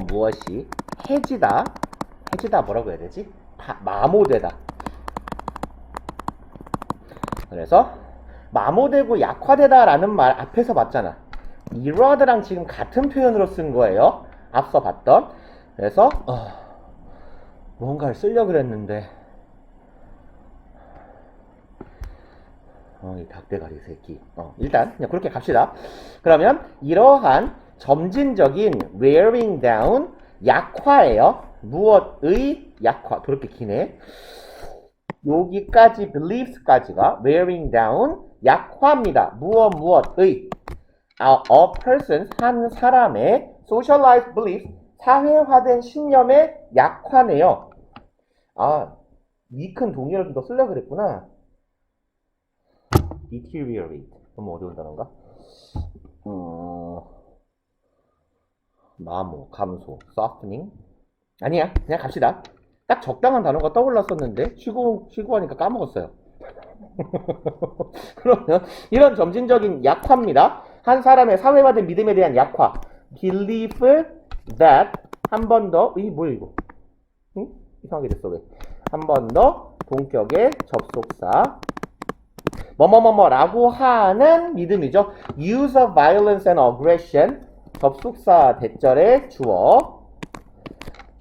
무엇이 해지다. 해지다 뭐라고 해야 되지? 마모되다. 그래서 마모되고 약화되다라는 말 앞에서 봤잖아. erod랑 지금 같은 표현으로 쓴 거예요. 앞서 봤던. 그래서 뭔가를 쓰려고 그랬는데 이 닭대가리 새끼. 일단 그냥 그렇게 갑시다. 그러면 이러한 점진적인 wearing down 약화예요. 무엇의 약화. 그렇게 기네. 여기까지 beliefs까지가 wearing down 약화입니다. 무엇의 a person 한 사람의 socialized belief 사회화된 신념의 약화네요. weak은 동의어를 좀 더 쓰려고 그랬구나. deteriorate 너무 어려운 단어인가? 마모, 감소, softening 아니야. 그냥 갑시다. 딱 적당한 단어가 떠올랐었는데 쉬고 하니까 까먹었어요. 그러면 이런 점진적인 약화입니다. 한 사람의 사회화된 믿음에 대한 약화. believe that 한 번 더 뭐야 이거? 응? 이상하게 됐어 왜? 한 번 더 동격의 접속사 뭐뭐뭐뭐라고 하는 믿음이죠. use of violence and aggression 접속사 대절의 주어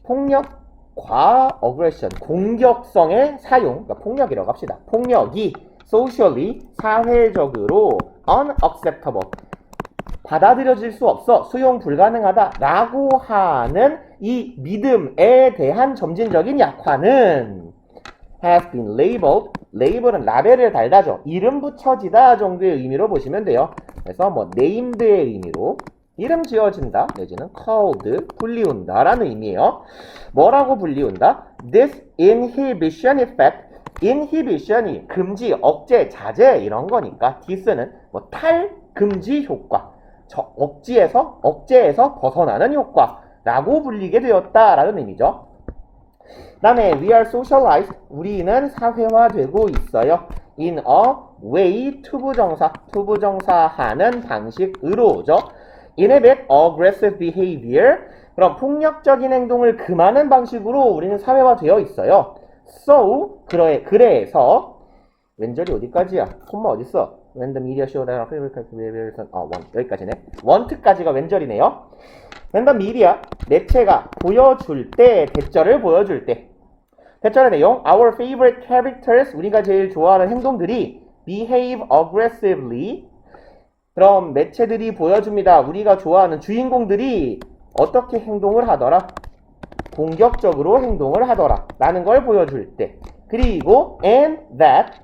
폭력과 aggression 공격성의 사용 그러니까 폭력이라고 합시다. 폭력이 socially 사회적으로 unacceptable 받아들여질 수 없어 수용 불가능하다 라고 하는 이 믿음에 대한 점진적인 약화는 has been labeled label은 라벨을 달다죠. 이름 붙여지다 정도의 의미로 보시면 돼요. 그래서 뭐 named의 의미로 이름 지어진다 내지는 called 불리운다 라는 의미예요. 뭐라고 불리운다? This inhibition effect inhibition이 금지, 억제, 자제 이런 거니까 this는 뭐 탈금지 효과 억제에서 벗어나는 효과라고 불리게 되었다라는 의미죠. 그 다음에 we are socialized 우리는 사회화되고 있어요. in a way 투부정사 하는 방식으로죠. inhibit aggressive behavior 그럼 폭력적인 행동을 금하는 방식으로 우리는 사회화되어 있어요. so 그래서 왼절이 어디까지야? 콤마 어딨어? When the media show that 여기까지네. want까지가 왼절이네요. When the media 매체가 보여줄 때 대절을 보여줄 때 대절의 내용 Our favorite characters 우리가 제일 좋아하는 행동들이 behave aggressively 그럼 매체들이 보여줍니다. 우리가 좋아하는 주인공들이 어떻게 행동을 하더라? 공격적으로 행동을 하더라 라는 걸 보여줄 때 그리고 and that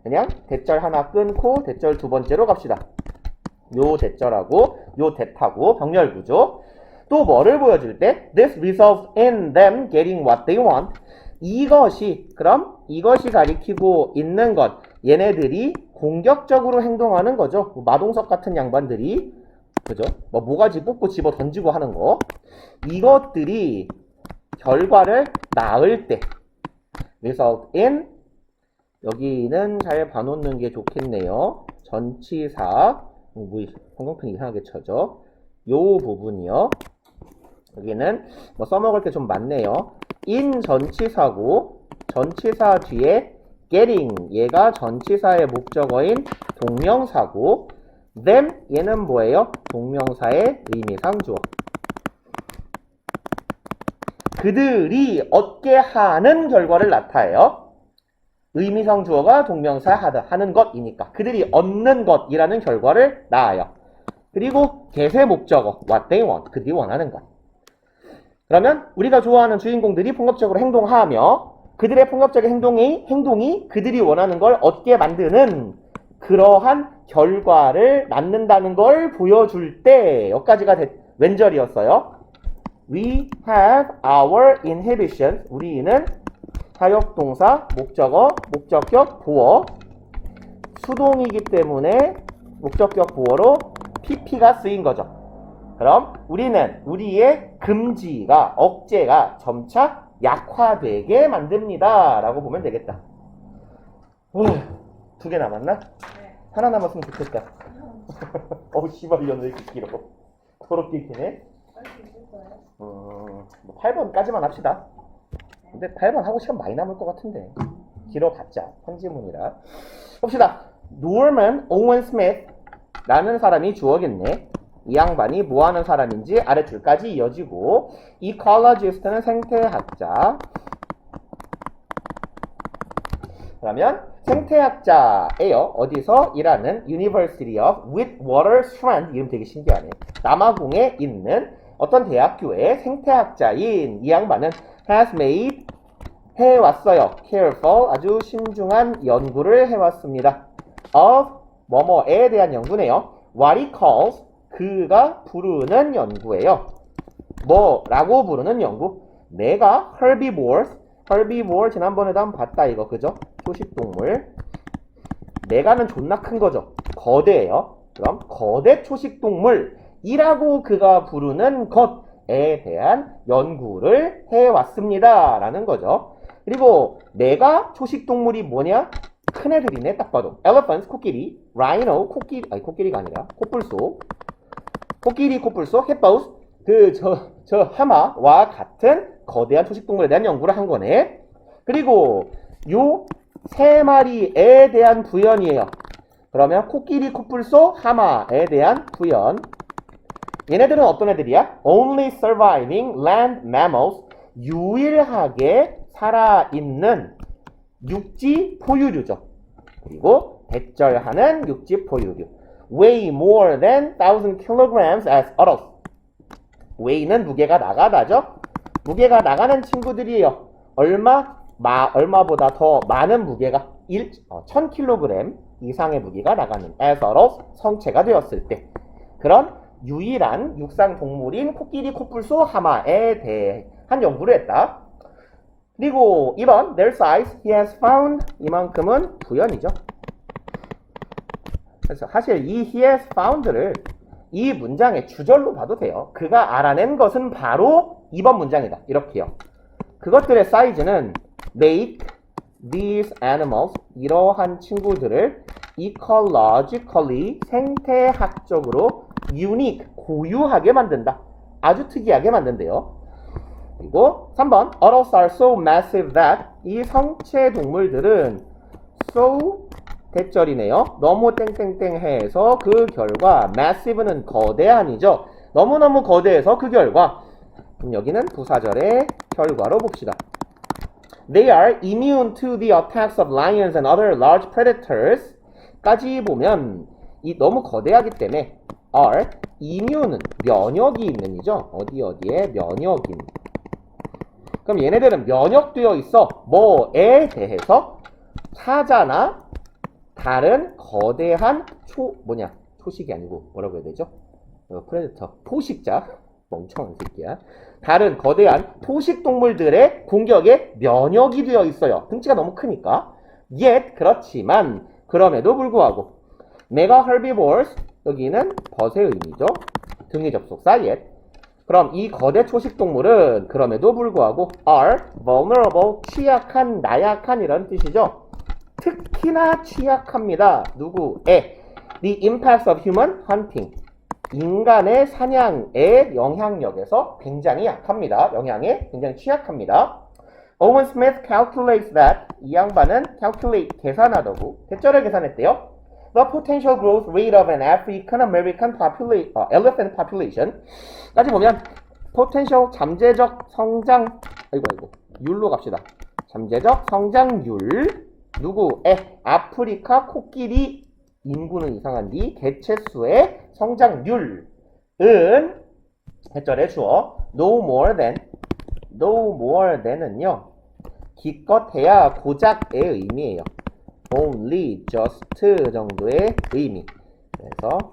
그냥 대절 하나 끊고 대절 두 번째로 갑시다. 요 대절하고 요 대하고 병렬구조 또 뭐를 보여줄 때 This results in them getting what they want 이것이 가리키고 있는 것 얘네들이 공격적으로 행동하는 거죠. 마동석 같은 양반들이 그죠? 모가지 뽑고 집어 던지고 하는 거 이것들이 결과를 낳을 때 result in 여기는 잘 봐놓는 게 좋겠네요. 전치사 형광펜이 이상하게 쳐져. 요 부분이요. 여기는 써먹을 게 좀 많네요. in 전치사고 전치사 뒤에 getting 얘가 전치사의 목적어인 동명사고 them 얘는 뭐예요? 동명사의 의미상 주어. 그들이 얻게 하는 결과를 나타내요. 의미상 주어가 동명사 하는 것이니까 그들이 얻는 것이라는 결과를 낳아요. 그리고 계세 목적어 what they want 그들이 원하는 것. 그러면 우리가 좋아하는 주인공들이 폭력적으로 행동하며 그들의 폭력적인 행동이 그들이 원하는 걸 얻게 만드는 그러한 결과를 낳는다는 걸 보여줄 때 여기까지가 왼절이었어요. We have our inhibitions 우리는 사역동사, 목적어, 목적격, 보어 수동이기 때문에 목적격 보어로 pp가 쓰인 거죠. 그럼 우리는 우리의 금지가, 억제가 점차 약화되게 만듭니다. 라고 보면 되겠다. 두 개 남았나?
네.
하나 남았으면 좋겠다. 어우, 씨발, 이건 왜 이렇게 길어? 더럽게 기네?
할수 있을 거예요.
뭐 8번까지만 합시다. 근데 8번 하고 시간 많이 남을 것 같은데. 길어봤자, 현지문이라. 봅시다. 노먼 오웬 스미스라는 사람이 주어겠네. 이 양반이 뭐 하는 사람인지 아래줄까지 이어지고, 이컬러지스트는 생태학자. 그러면 생태학자예요. 어디서 일하는 University of Witwatersrand, 이름 되게 신기하네. 남아공에 있는 어떤 대학교의 생태학자인 이 양반은 has made, 해왔어요. careful, 아주 신중한 연구를 해왔습니다. of 뭐뭐에 대한 연구네요. what he calls, 그가 부르는 연구예요. 뭐라고 부르는 연구? 내가 herbivores, 지난번에도 한번 봤다 이거, 그죠? 초식동물. 내가는 존나 큰 거죠. 거대예요. 그럼 거대 초식동물이라고 그가 부르는 것에 대한 연구를 해왔습니다. 라는 거죠. 그리고 내가 초식동물이 뭐냐? 큰 애들이네, 딱 봐도. elephant, 코끼리, rhino, 코끼리가 아니라 코뿔소, hippos, 저 하마와 같은 거대한 초식동물에 대한 연구를 한 거네. 그리고 요 세 마리에 대한 부연이에요. 그러면 코끼리, 코뿔소, 하마에 대한 부연. 얘네들은 어떤 애들이야? Only surviving land mammals, 유일하게 살아있는 육지 포유류죠. 그리고 대절하는 육지 포유류. Weigh more than 1,000 kilograms as adults. weigh는 무게가 나가다죠. 무게가 나가는 친구들이에요. 얼마보다 더 많은 무게가 1,000kg 이상의 무게가 나가는 as adults, 성체가 되었을 때. 그런 유일한 육상 동물인 코끼리, 코뿔소, 하마에 대한 연구를 했다. 그리고 2번 their size, he has found, 이만큼은 부연이죠. 그래서 사실 이 he has found를 이 문장의 주절로 봐도 돼요. 그가 알아낸 것은 바로 2번 문장이다. 이렇게요. 그것들의 사이즈는 make these animals, 이러한 친구들을 ecologically, 생태학적으로 unique, 고유하게 만든다. 아주 특이하게 만든대요. 그리고 3번 adults are so massive that, 이 성체 동물들은 so 대절이네요. 너무 땡땡땡해서 그 결과 massive는 거대한이죠. 너무너무 거대해서 그 결과. 그럼 여기는 부사절의 결과로 봅시다. They are immune to the attacks of lions and other large predators 까지 보면 이 너무 거대하기 때문에 are immune은 면역이 있는이죠. 어디에 면역인. 그럼 얘네들은 면역되어 있어. 뭐에 대해서? 사자나 다른 거대한 초식이 아니고 뭐라고 해야 되죠? 프레데터, 포식자, 멍청한 새끼야. 다른 거대한 포식 동물들의 공격에 면역이 되어 있어요. 등치가 너무 크니까. yet, 그렇지만 그럼에도 불구하고 내가 herbivores, 여기는 벗의 의미죠. 등위 접속사 yet. 그럼 이 거대 초식 동물은 그럼에도 불구하고 are vulnerable, 취약한, 나약한 이런 뜻이죠. 특히나 취약합니다. 누구에? The impacts of human hunting. 인간의 사냥의 영향력에서 굉장히 약합니다. 영향에 굉장히 취약합니다. Owen Smith calculates that, 이 양반은 calculate, 계산하다고 대절을 계산했대요. The potential growth rate of an African American elephant population 까지 보면 potential, 잠재적 성장, 율로 갑시다. 잠재적 성장률, 누구의? 아프리카 코끼리 인구는 이상한디 개체수의 성장률은 해절의 주어 no more than은요 기껏해야 고작의 의미예요. only, just 정도의 의미. 그래서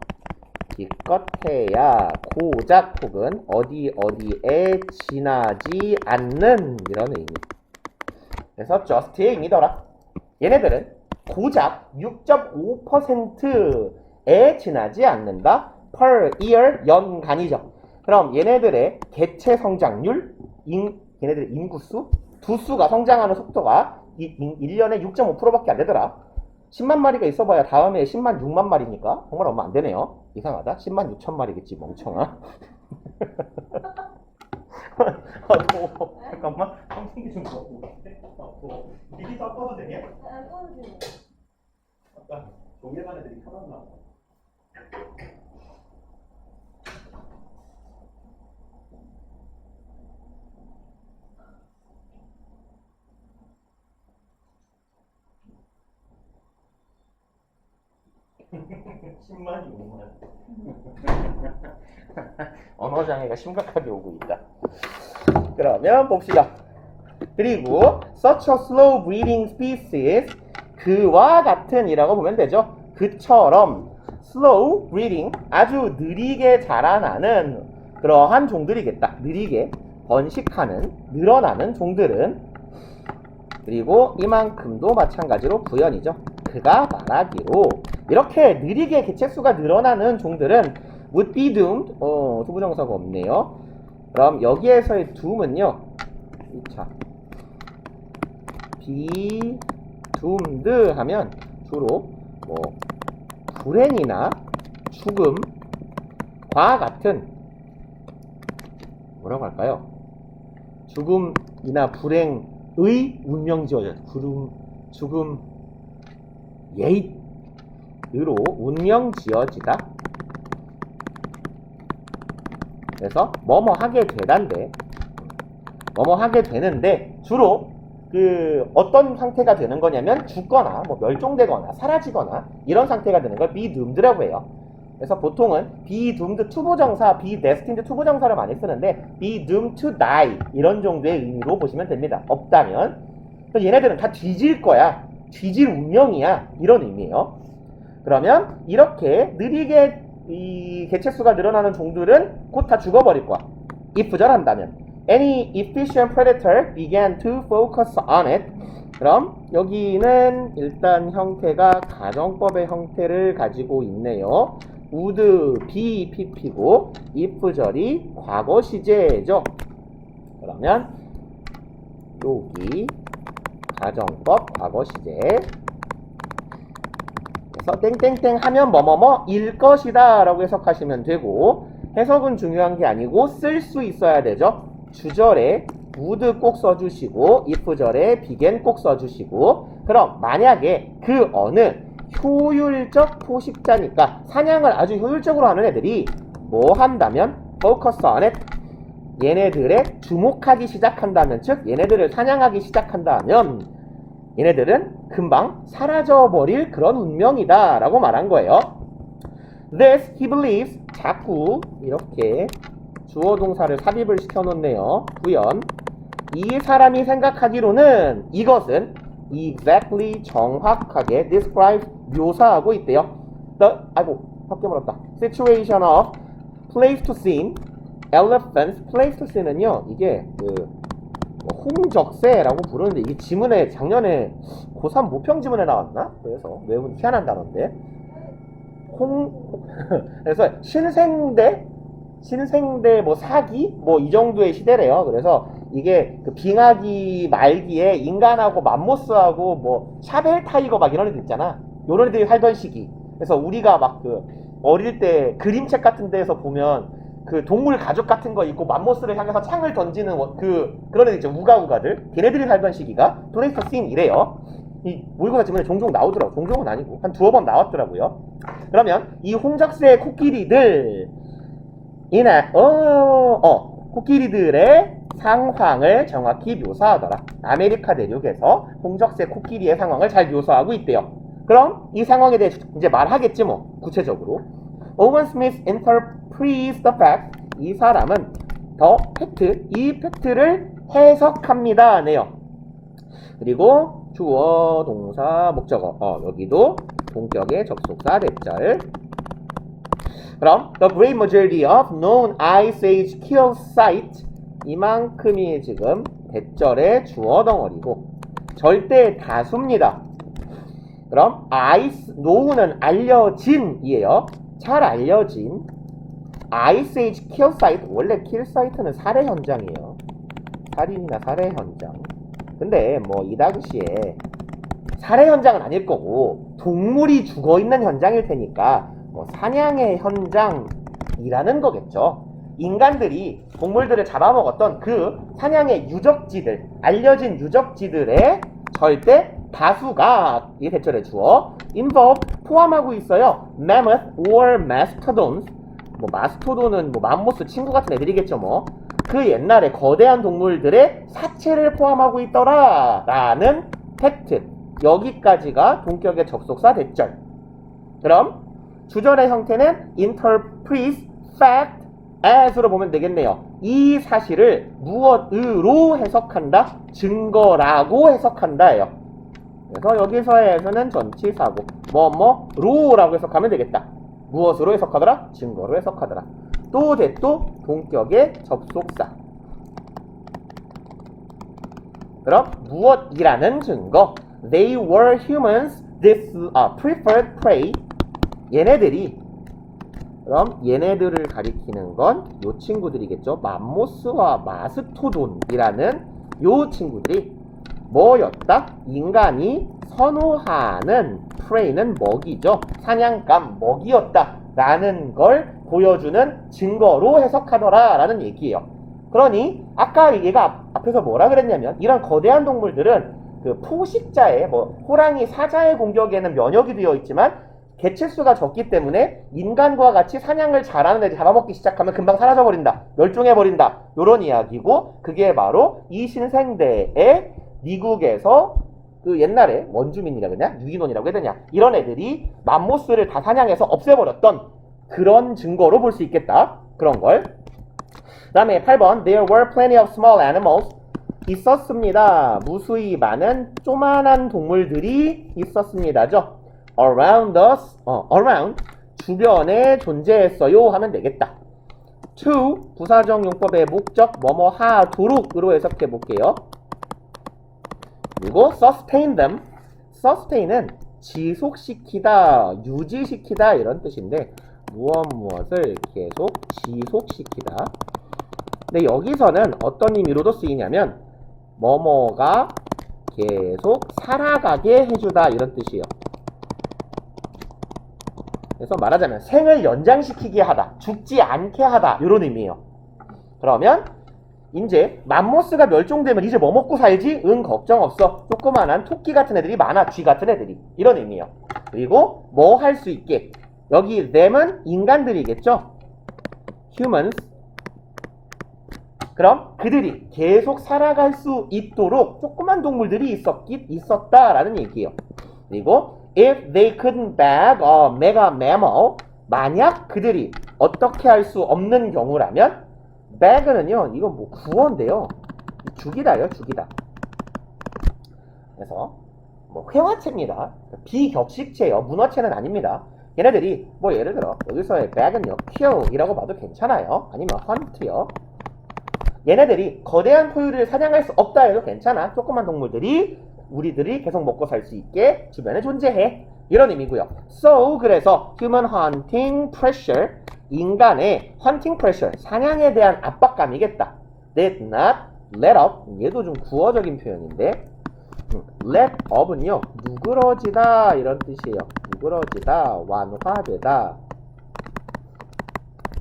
기껏해야 고작 혹은 어디에 지나지 않는 이런 의미. 그래서 just의 의미더라. 얘네들은 고작 6.5%에 지나지 않는다. per year, 연간이죠. 그럼 얘네들의 개체 성장률, 얘네들의 인구수, 두수가 성장하는 속도가 1년에 6.5%밖에 안 되더라. 10만 마리가 있어봐야 다음에 10만 6만 마리니까 정말 얼마 안 되네요. 이상하다. 10만 6천 마리겠지, 멍청아. 잠깐만. 선생님 좀 먹고 올게. 미리 섞어도 되냐?
안 꺼도 돼요.
아까 동일반 애들이 켜놨나? (10만이) (5만) 언어장애가 심각하게 오고 있다. 그러면 봅시다. 그리고 such a slow breeding species, 그와 같은 이라고 보면 되죠. 그처럼 slow breeding, 아주 느리게 자라나는 그러한 종들이겠다. 느리게 번식하는, 늘어나는 종들은, 그리고 이만큼도 마찬가지로 부연이죠. 그가 말하기로 이렇게 느리게 개체수가 늘어나는 종들은 would be doomed, 투부정사가 없네요. 그럼 여기에서의 doom은요, 자, be doomed 하면 주로 뭐 불행이나 죽음과 같은, 뭐라고 할까요? 죽음이나 불행의 운명 지어져. 죽음 예의로 운명 지어지다. 그래서 뭐뭐 하게 되단데, 뭐뭐 하게 되는데 주로 그 어떤 상태가 되는 거냐면 죽거나 뭐 멸종되거나 사라지거나 이런 상태가 되는 걸 be doomed라고 해요. 그래서 보통은 be doomed 투부정사, be destined 투부정사를 많이 쓰는데 be doomed to die 이런 정도의 의미로 보시면 됩니다. 없다면 얘네들은 다 뒤질 거야, 뒤질 운명이야, 이런 의미예요. 그러면 이렇게 느리게 이 개체수가 늘어나는 종들은 곧 다 죽어버릴 거야, if 절한다면. Any efficient predator began to focus on it. 그럼 여기는 일단 형태가 가정법의 형태를 가지고 있네요. would be pp고 if절이 과거 시제죠. 그러면 여기 가정법 과거 시제, 그래서 땡땡땡 하면 뭐뭐뭐일 것이다 라고 해석하시면 되고, 해석은 중요한 게 아니고 쓸 수 있어야 되죠. 주절에 would 꼭 써주시고 if절에 began 꼭 써주시고, 그럼 만약에 그 어느 효율적 포식자니까 사냥을 아주 효율적으로 하는 애들이 뭐 한다면 focus on it, 얘네들에 주목하기 시작한다면, 즉 얘네들을 사냥하기 시작한다면 얘네들은 금방 사라져버릴 그런 운명이다 라고 말한 거예요. This, he believes, 자꾸 이렇게 주어 동사를 삽입을 시켜놓네요. 부연. 이 사람이 생각하기로는 이것은 exactly 정확하게 describe 묘사하고 있대요. 밖에 물었다. Situation of Pleistocene elephants. Pleistocene은요, 이게 홍적새라고 부르는데 이게 지문에 작년에 고3 모평 지문에 나왔나? 그래서 외우는 희한한 단어인데 그래서 신생대 뭐 사기 뭐 이 정도의 시대래요. 그래서 이게 그 빙하기 말기에 인간하고 맘모스하고 뭐 샤벨 타이거 막 이런 애들 있잖아. 요런 애들이 살던 시기. 그래서 우리가 막 그 어릴 때 그림책 같은 데에서 보면 그 동물 가죽 같은 거 입고 맘모스를 향해서 창을 던지는 그런 애들 있죠. 우가우가들. 걔네들이 살던 시기가 플레이스토신 이래요. 이 모의고사 지문에 종종 나오더라고. 종종은 아니고 한 두어 번 나왔더라고요. 그러면 이 홍적새 코끼리들 코끼리들의 상황을 정확히 묘사하더라. 아메리카 대륙에서 홍적새 코끼리의 상황을 잘 묘사하고 있대요. 그럼 이 상황에 대해 이제 말하겠지 뭐, 구체적으로. Owen Smith interprets the fact. 이 사람은 the fact, 이 팩트를 해석합니다 네요. 그리고 주어, 동사, 목적어. 여기도 동격의 접속사 대절. 그럼 the great majority of known ice age kill site. 이만큼이 지금 대절의 주어 덩어리고 절대 다수입니다. 그럼 know는 알려진이에요. 잘 알려진, Ice Age kill site. 원래 kill site는 살해 현장이에요. 살인이나 살해 현장. 근데 뭐 이 당시에 살해 현장은 아닐 거고 동물이 죽어 있는 현장일 테니까 뭐 사냥의 현장이라는 거겠죠. 인간들이 동물들을 잡아먹었던 그 사냥의 유적지들, 알려진 유적지들의 절대 다수가 이 대절의 주어 involve 포함하고 있어요. mammoth or mastodons. 뭐 마스토돈은 뭐 맘모스 친구 같은 애들이겠죠 뭐. 그 옛날에 거대한 동물들의 사체를 포함하고 있더라 라는 팩트. 여기까지가 동격의 접속사 대절. 그럼 주절의 형태는 interprets fact as로 보면 되겠네요. 이 사실을 무엇으로 해석한다? 증거라고 해석한다예요. 그래서 여기서에서는 전치사고 뭐뭐로라고 해석하면 되겠다. 무엇으로 해석하더라? 증거로 해석하더라. 또 대또 동격의 접속사. 그럼 무엇이라는 증거? They were humans. This preferred prey. 얘네들이 그럼 얘네들을 가리키는 건 요 친구들이겠죠. 맘모스와 마스토돈이라는 요 친구들이 뭐였다? 인간이 선호하는 prey는 먹이죠. 사냥감 먹이였다 라는 걸 보여주는 증거로 해석하더라 라는 얘기예요. 그러니 아까 얘가 앞에서 뭐라 그랬냐면 이런 거대한 동물들은 그 포식자의 뭐 호랑이 사자의 공격에는 면역이 되어 있지만 개체수가 적기 때문에 인간과 같이 사냥을 잘하는 애들 잡아먹기 시작하면 금방 사라져버린다. 멸종해버린다. 요런 이야기고 그게 바로 이 신생대의 미국에서 그 옛날에 원주민이라고 해야 되냐? 유기논이라고 해야 되냐? 이런 애들이 맘모스를 다 사냥해서 없애버렸던 그런 증거로 볼 수 있겠다. 그런 걸. 그 다음에 8번 There were plenty of small animals. 있었습니다. 무수히 많은 조만한 동물들이 있었습니다죠. Around us, around, 주변에 존재했어요 하면 되겠다. to, 부사적 용법의 목적, 뭐뭐 하도록으로 해석해 볼게요. 그리고 sustain them, sustain은 지속시키다, 유지시키다 이런 뜻인데 무엇을 계속 지속시키다. 근데 여기서는 어떤 의미로도 쓰이냐면 뭐뭐가 계속 살아가게 해주다 이런 뜻이에요. 그래서 말하자면 생을 연장시키게 하다, 죽지 않게 하다 이런 의미예요. 그러면 이제 맘모스가 멸종되면 이제 뭐 먹고 살지? 응, 걱정 없어. 조그만한 토끼 같은 애들이 많아. 쥐 같은 애들이. 이런 의미예요. 그리고 뭐 할 수 있게. 여기 them은 인간들이겠죠? humans. 그럼 그들이 계속 살아갈 수 있도록 조그만 동물들이 있었다라는 얘기예요. 그리고 if they couldn't bag a mega mammal, 만약 그들이 어떻게 할 수 없는 경우라면 bag는요, 이건 뭐 구어인데요. 죽이다요, 죽이다. 그래서 뭐 회화체입니다. 비격식체요. 문어체는 아닙니다. 얘네들이 뭐 예를 들어 여기서의 bag은요, kill이라고 봐도 괜찮아요. 아니면 hunt요. 얘네들이 거대한 포유류를 사냥할 수 없다 해도 괜찮아. 조그만 동물들이 우리들이 계속 먹고 살 수 있게 주변에 존재해. 이런 의미고요. So, 그래서 human hunting pressure, 인간의 hunting pressure, 사냥에 대한 압박감이겠다. Did not let up, 얘도 좀 구어적인 표현인데 let up은요, 누그러지다 이런 뜻이에요. 누그러지다, 완화되다.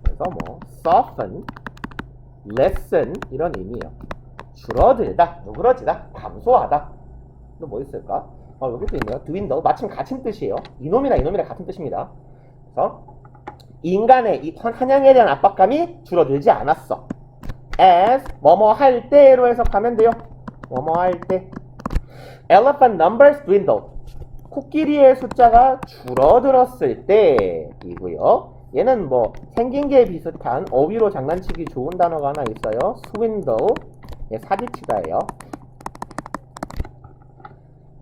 그래서 뭐 soften, lessen 이런 의미예요. 줄어들다, 누그러지다, 감소하다. 또 뭐 있을까? 여기도 있네요. dwindle, 마침 같은 뜻이에요. 이놈이나 이놈이랑 같은 뜻입니다. 그래서 인간의 이 사냥에 대한 압박감이 줄어들지 않았어. as 뭐뭐 할 때로 해석하면 돼요. 뭐뭐 할 때. elephant numbers dwindle, 코끼리의 숫자가 줄어들었을 때이고요. 얘는 뭐 생긴 게 비슷한 어휘로 장난치기 좋은 단어가 하나 있어요. swindle, 사기치다예요.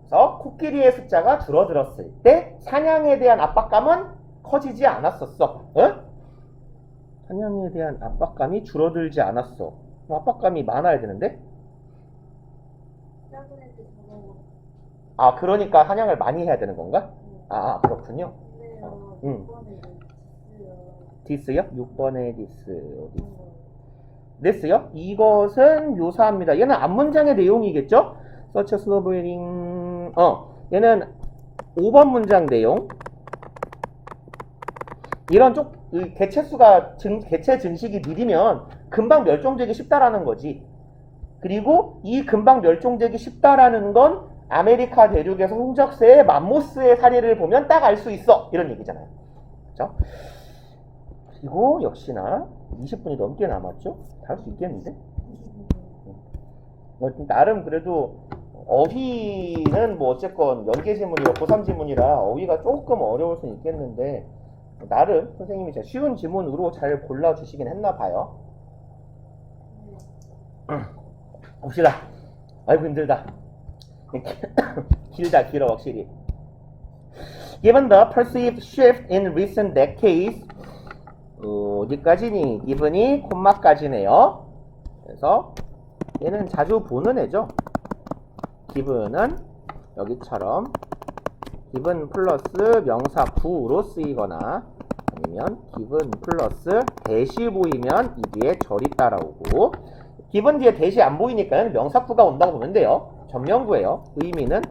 그래서 코끼리의 숫자가 줄어들었을 때 사냥에 대한 압박감은 커지지 않았었어. 응? 사냥에 대한 압박감이 줄어들지 않았어. 압박감이 많아야 되는데? 아, 그러니까 사냥을 많이 해야 되는 건가? 아, 그렇군요. this요? 6번의 this 어디 this요? 이것은 묘사합니다. 얘는 앞문장의 내용이겠죠? such a celebrating 얘는 5번 문장 내용. 이런 개체수가 개체 증식이 느리면 금방 멸종되기 쉽다라는 거지. 그리고 이 금방 멸종되기 쉽다라는 건 아메리카 대륙에서 홍적새의 맘모스의 사례를 보면 딱 알 수 있어. 이런 얘기잖아요. 그렇죠? 그리고 역시나 20분이 넘게 남았죠? 다 할 수 있겠는데? 나름 그래도 어휘는 뭐 어쨌건 연계 지문이라 고3 지문이라 어휘가 조금 어려울 수는 있겠는데 나름 선생님이 진짜 쉬운 지문으로 잘 골라주시긴 했나 봐요. 봅시다. 아이고 힘들다. 길어 확실히. Given the perceived shift in recent decades 어디까지니? given이 콤마까지네요. 그래서 얘는 자주 보는 애죠. given은 여기처럼 given 플러스 명사 구로 쓰이거나 아니면 given 플러스 대시 보이면 이 뒤에 절이 따라오고 given 뒤에 대시 안 보이니까 명사구가 온다고 보면 돼요. 전명구예요. 의미는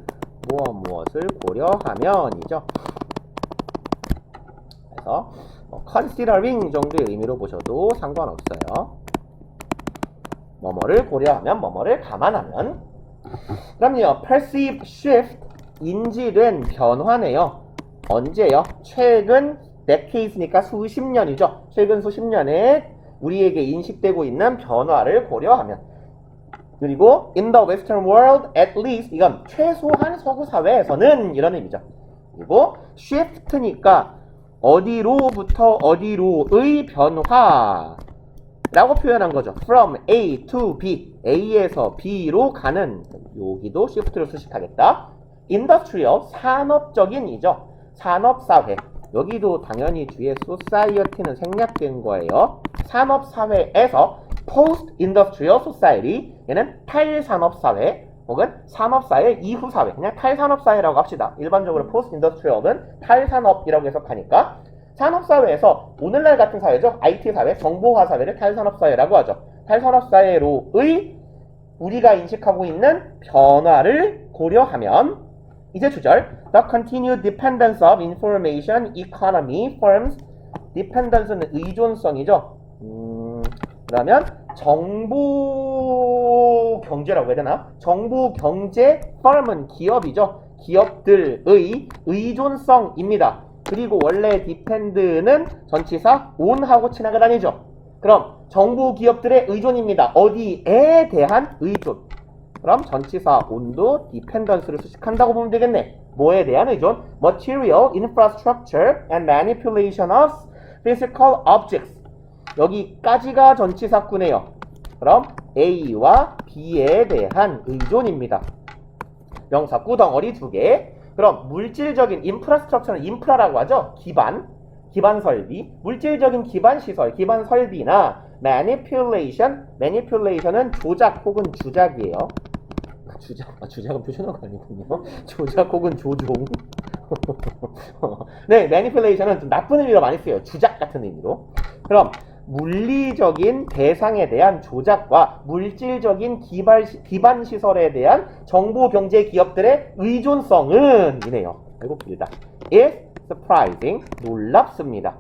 무엇을 고려하면이죠. 그래서 considering 정도의 의미로 보셔도 상관없어요. 뭐뭐를 고려하면, 뭐뭐를 감안하면. 그럼요, perceived shift, 인지된 변화네요. 언제요? 최근 decades니까 수십 년이죠. 최근 수십 년에 우리에게 인식되고 있는 변화를 고려하면. 그리고 in the western world at least 이건 최소한 서구 사회에서는 이런 의미죠. 그리고 shift니까 어디로부터 어디로의 변화 라고 표현한 거죠. from A to B A에서 B로 가는 여기도 shift로 수식하겠다. industrial 산업적인 이죠. 산업사회 여기도 당연히 뒤에 society는 생략된 거예요. 산업사회에서 post-industrial society 얘는 탈산업사회 혹은 산업사회 이후 사회 그냥 탈산업사회라고 합시다. 일반적으로 post-industrial은 탈산업이라고 해석하니까 산업사회에서 오늘날 같은 사회죠. IT사회, 정보화 사회를 탈산업사회라고 하죠. 탈산업사회로의 우리가 인식하고 있는 변화를 고려하면 이제 주절 The continued dependence of information economy firms dependence는 의존성이죠. 그러면 정보 경제라고 해야 되나? 정보 경제 firm은 기업이죠. 기업들의 의존성입니다. 그리고 원래 depend는 전치사 on하고 친하게 다니죠. 그럼 정보 기업들의 의존입니다. 어디에 대한 의존. 그럼 전치사 on도 dependence를 수식한다고 보면 되겠네. 뭐에 대한 의존? Material, infrastructure, and manipulation of physical objects. 여기까지가 전치사구네요. 그럼 A와 B에 대한 의존입니다. 명사구 덩어리 두 개. 그럼 물질적인 인프라스트럭처는 인프라라고 하죠. 기반 설비. 물질적인 기반 시설, 기반 설비나 manipulation은 조작 혹은 주작이에요. 주작은 표준어가 아니군요. 조작 혹은 조종. 네, manipulation은 좀 나쁜 의미로 많이 쓰여요. 주작 같은 의미로. 그럼 물리적인 대상에 대한 조작과 물질적인 기반 시설에 대한 정보 경제 기업들의 의존성은 이네요. 아이고 길다. Is surprising 놀랍습니다.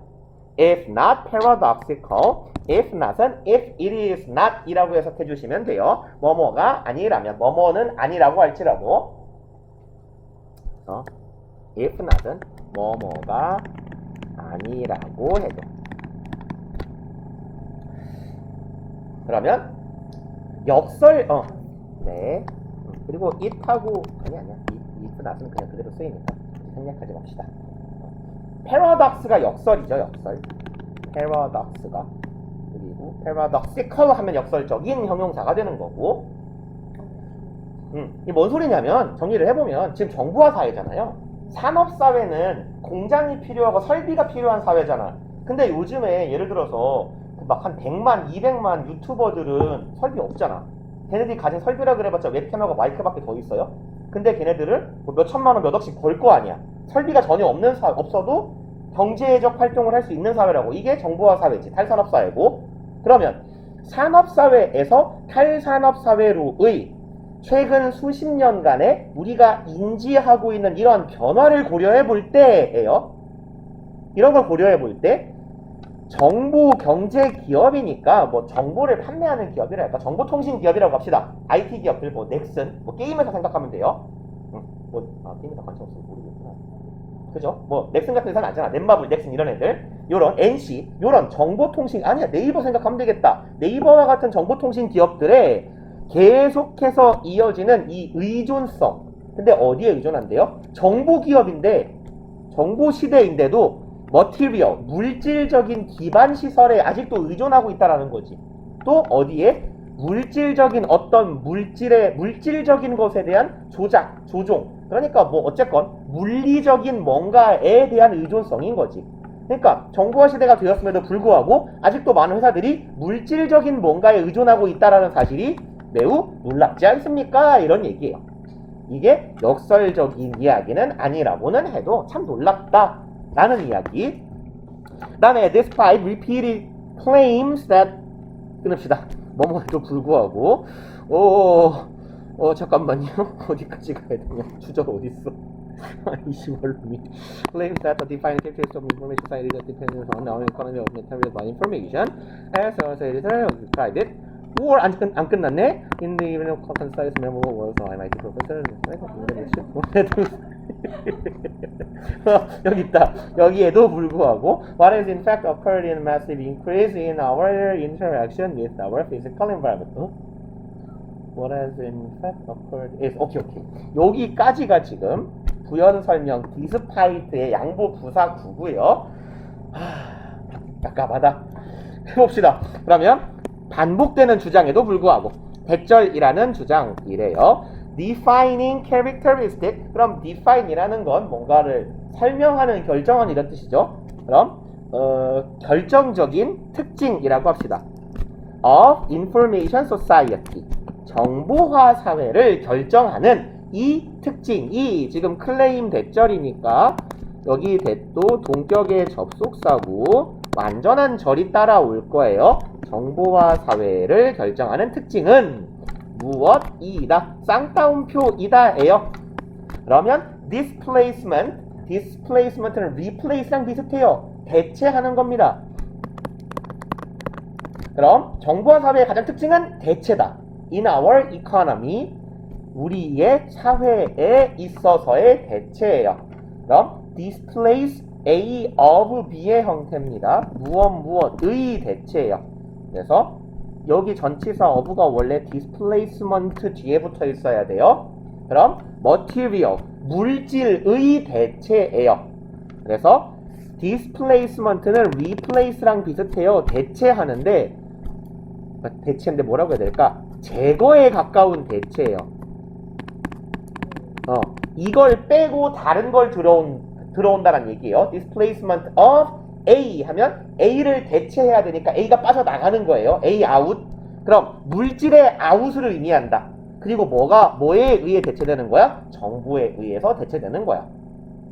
If not paradoxical, if not은 if it is not 이라고 해석해 주시면 돼요. 뭐뭐가 아니라면 뭐뭐는 아니라고 할지라도 if not은 뭐뭐가 아니라고 해도 그러면 역설 네 그리고 it하고 아니야 if not은 그냥 그대로 쓰이니까 생략하지 맙시다. paradox가 역설이죠. 역설 paradox가 그리고 paradoxical 하면 역설적인 형용사가 되는 거고 이게 뭔 소리냐면 정리를 해보면 지금 정부화 사회잖아요. 산업사회는 공장이 필요하고 설비가 필요한 사회잖아. 근데 요즘에 예를 들어서 막 한 100만, 200만 유튜버들은 설비 없잖아. 걔네들이 가진 설비라 그래봤자 웹캠하고 마이크밖에 더 있어요. 근데 걔네들은 뭐 몇 천만 원, 몇 억씩 벌 거 아니야. 설비가 전혀 없어도 경제적 활동을 할 수 있는 사회라고. 이게 정보화 사회지. 탈산업사회고. 그러면 산업사회에서 탈산업사회로의 최근 수십 년간의 우리가 인지하고 있는 이런 변화를 고려해 볼 때예요. 이런 걸 고려해 볼 때 정보 경제 기업이니까 뭐 정보를 판매하는 기업이랄까, 정보통신 기업이라고 합시다. IT 기업들 뭐 넥슨, 뭐 게임에서 생각하면 돼요. 게임에서 관심 없으면 모르겠구나. 그죠? 뭐 넥슨 같은 회사는 아니잖아. 넷마블, 넥슨 이런 애들, 요런 NC, 요런 정보통신, 아니야 네이버 생각하면 되겠다. 네이버와 같은 정보통신 기업들의 계속해서 이어지는 이 의존성. 근데 어디에 의존한대요? 정보 기업인데, 정보 시대인데도 머티리얼, 물질적인 기반 시설에 아직도 의존하고 있다라는 거지. 또 어디에? 물질적인 어떤 물질적인 것에 대한 조작, 조종. 그러니까 뭐 어쨌건 물리적인 뭔가에 대한 의존성인 거지. 그러니까 정보화 시대가 되었음에도 불구하고 아직도 많은 회사들이 물질적인 뭔가에 의존하고 있다라는 사실이 매우 놀랍지 않습니까? 이런 얘기예요. 이게 역설적인 이야기는 아니라고는 해도 참 놀랍다 라는 이야기. 그 다음에 despite repeated claims that, 끊읍시다. 뭐뭐에도 불구하고 잠깐만요. 어디까지 가야 되냐. 주저 어딨어. 이시월미 claims that the defined characteristics of information society that depends on our economy of material by information as a editor described it. or 안 끝났네. In the even of concise memo was MIT professor 여기 있다. 여기에도 불구하고 what has in fact occurred in massive increase in our interaction with our physical environment. What has in fact occurred is 오케이. 여기까지가 지금 부연 설명 디스파이트의 양보 부사 구고요. 깝깝하다. 해봅시다. 그러면 반복되는 주장에도 불구하고 대절이라는 주장이래요. defining characteristic. 그럼 define이라는 건 뭔가를 설명하는, 결정하는 이런 뜻이죠. 그럼 결정적인 특징이라고 합시다. of information society. 정보화 사회를 결정하는 이 특징이 지금 클레임 대절이니까 여기 대도 동격의 접속사고 완전한 절이 따라올 거예요. 정보화 사회를 결정하는 특징은 무엇이다? 쌍따옴표이다예요. 그러면 displacement는 replace랑 비슷해요. 대체하는 겁니다. 그럼 정보화 사회의 가장 특징은 대체다. In our economy, 우리의 사회에 있어서의 대체예요. 그럼 displace A of B의 형태입니다. 무엇의 대체예요. 그래서 여기 전치사 of가 원래 displacement 뒤에 붙어 있어야 돼요. 그럼 material, 물질의 대체예요. 그래서 displacement는 replace랑 비슷해요. 대체하는데 뭐라고 해야 될까? 제거에 가까운 대체예요. 이걸 빼고 다른 걸 들어온다는 얘기예요. displacement of A 하면 A를 대체해야 되니까 A가 빠져나가는 거예요. A out. 그럼 물질의 out을 의미한다. 그리고 뭐에 의해 대체되는 거야? 정보에 의해서 대체되는 거야.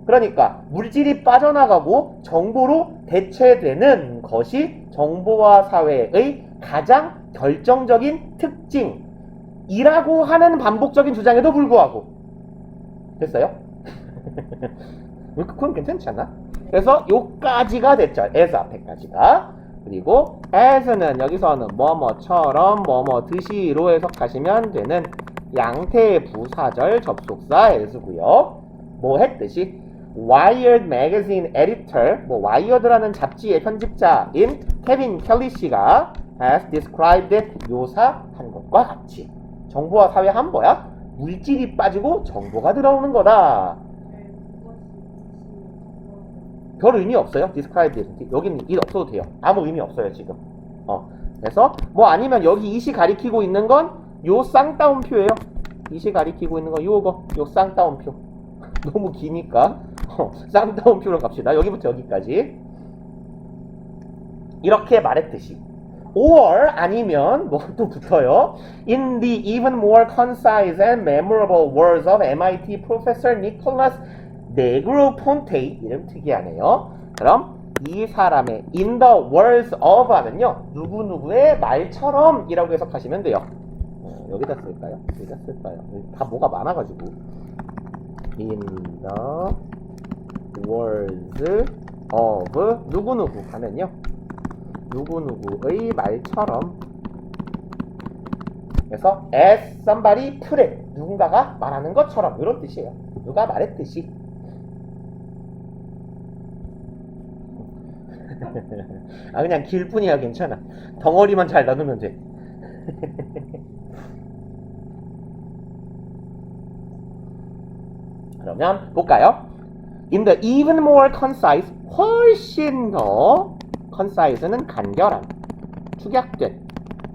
그러니까 물질이 빠져나가고 정보로 대체되는 것이 정보화 사회의 가장 결정적인 특징이라고 하는 반복적인 주장에도 불구하고. 됐어요? 그건 괜찮지 않나? 그래서 요까지가 됐죠. as 앞에까지가. 그리고 as는 여기서는 뭐뭐처럼 뭐뭐듯이로 해석하시면 되는 양태 부사절 접속사 as고요. 뭐 했듯이 Wired Magazine Editor, Wired라는 잡지의 편집자인 케빈 켈리 씨가 has described it, 묘사한 것과 같이 정보화 사회 한 뭐야? 물질이 빠지고 정보가 들어오는 거다. 별 의미 없어요. describe it. 여기는 일 없어도 돼요. 아무 의미 없어요 지금. 그래서 아니면 여기 이시 가리키고 있는 건 요 쌍따옴표예요. 이시 가리키고 있는 건 요 쌍따옴표. 너무 기니까 쌍따옴표로 갑시다. 여기부터 여기까지. 이렇게 말했듯이. or 아니면 또 붙어요. In the even more concise and memorable words of MIT professor Nicholas 네그로폰테 이름 특이하네요. 그럼 이 사람의 in the words of 하면요 누구누구의 말처럼 이라고 해석하시면 돼요. 여기다 쓸까요? 여기다 쓸까요? 다 뭐가 많아가지고 in the words of 누구누구 하면요 누구누구의 말처럼 그래서 as somebody put it 누군가가 말하는 것처럼 이런 뜻이에요. 누가 말했듯이. 아 그냥 길뿐이야 괜찮아. 덩어리만 잘 나누면 돼. 그러면 볼까요? In the even more concise 훨씬 더 concise는 간결한 축약된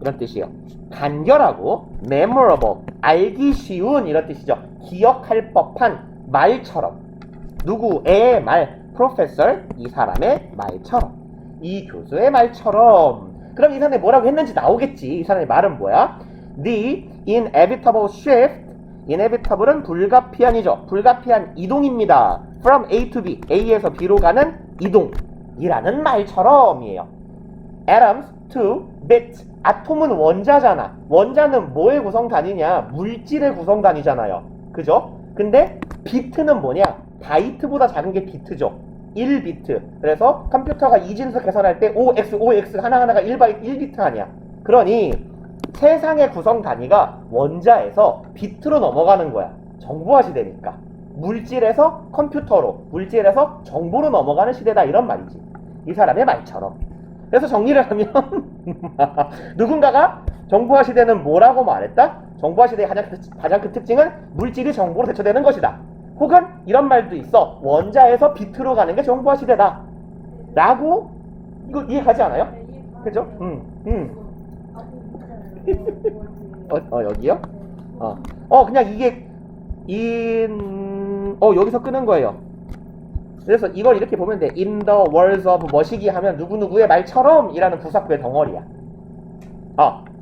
이런 뜻이에요. 간결하고 memorable 알기 쉬운 이런 뜻이죠. 기억할 법한 말처럼 누구의 말 프로페서 이 사람의 말처럼 이 교수의 말처럼 그럼 이 사람이 뭐라고 했는지 나오겠지. 이 사람의 말은 뭐야? The inevitable shift inevitable은 불가피한이죠. 불가피한 이동입니다. From A to B A에서 B로 가는 이동이라는 말처럼이에요. Atoms to bits 아톰은 원자잖아. 원자는 뭐의 구성단위냐? 물질의 구성단위잖아요. 그죠? 근데 비트는 뭐냐? 바이트보다 작은 게 비트죠. 1비트. 그래서 컴퓨터가 이진수 계산할 때 OX 하나하나가 1비트 아니야. 그러니 세상의 구성 단위가 원자에서 비트로 넘어가는 거야. 정보화 시대니까. 물질에서 컴퓨터로, 물질에서 정보로 넘어가는 시대다 이런 말이지. 이 사람의 말처럼. 그래서 정리를 하면 누군가가 정보화 시대는 뭐라고 말했다? 정보화 시대의 가장 큰 특징은 물질이 정보로 대처되는 것이다. 혹은 이런 말도 있어. 원자에서 비트로 가는 게 정보화 시대다. 라고 이거 이해가지 않아요? 그죠? 여기요? 그냥 이게 여기서 끄는 거예요. 그래서 이걸 이렇게 보면 돼. In the words of 뭐시기 하면 누구누구의 말처럼 이라는 부사구의 덩어리야.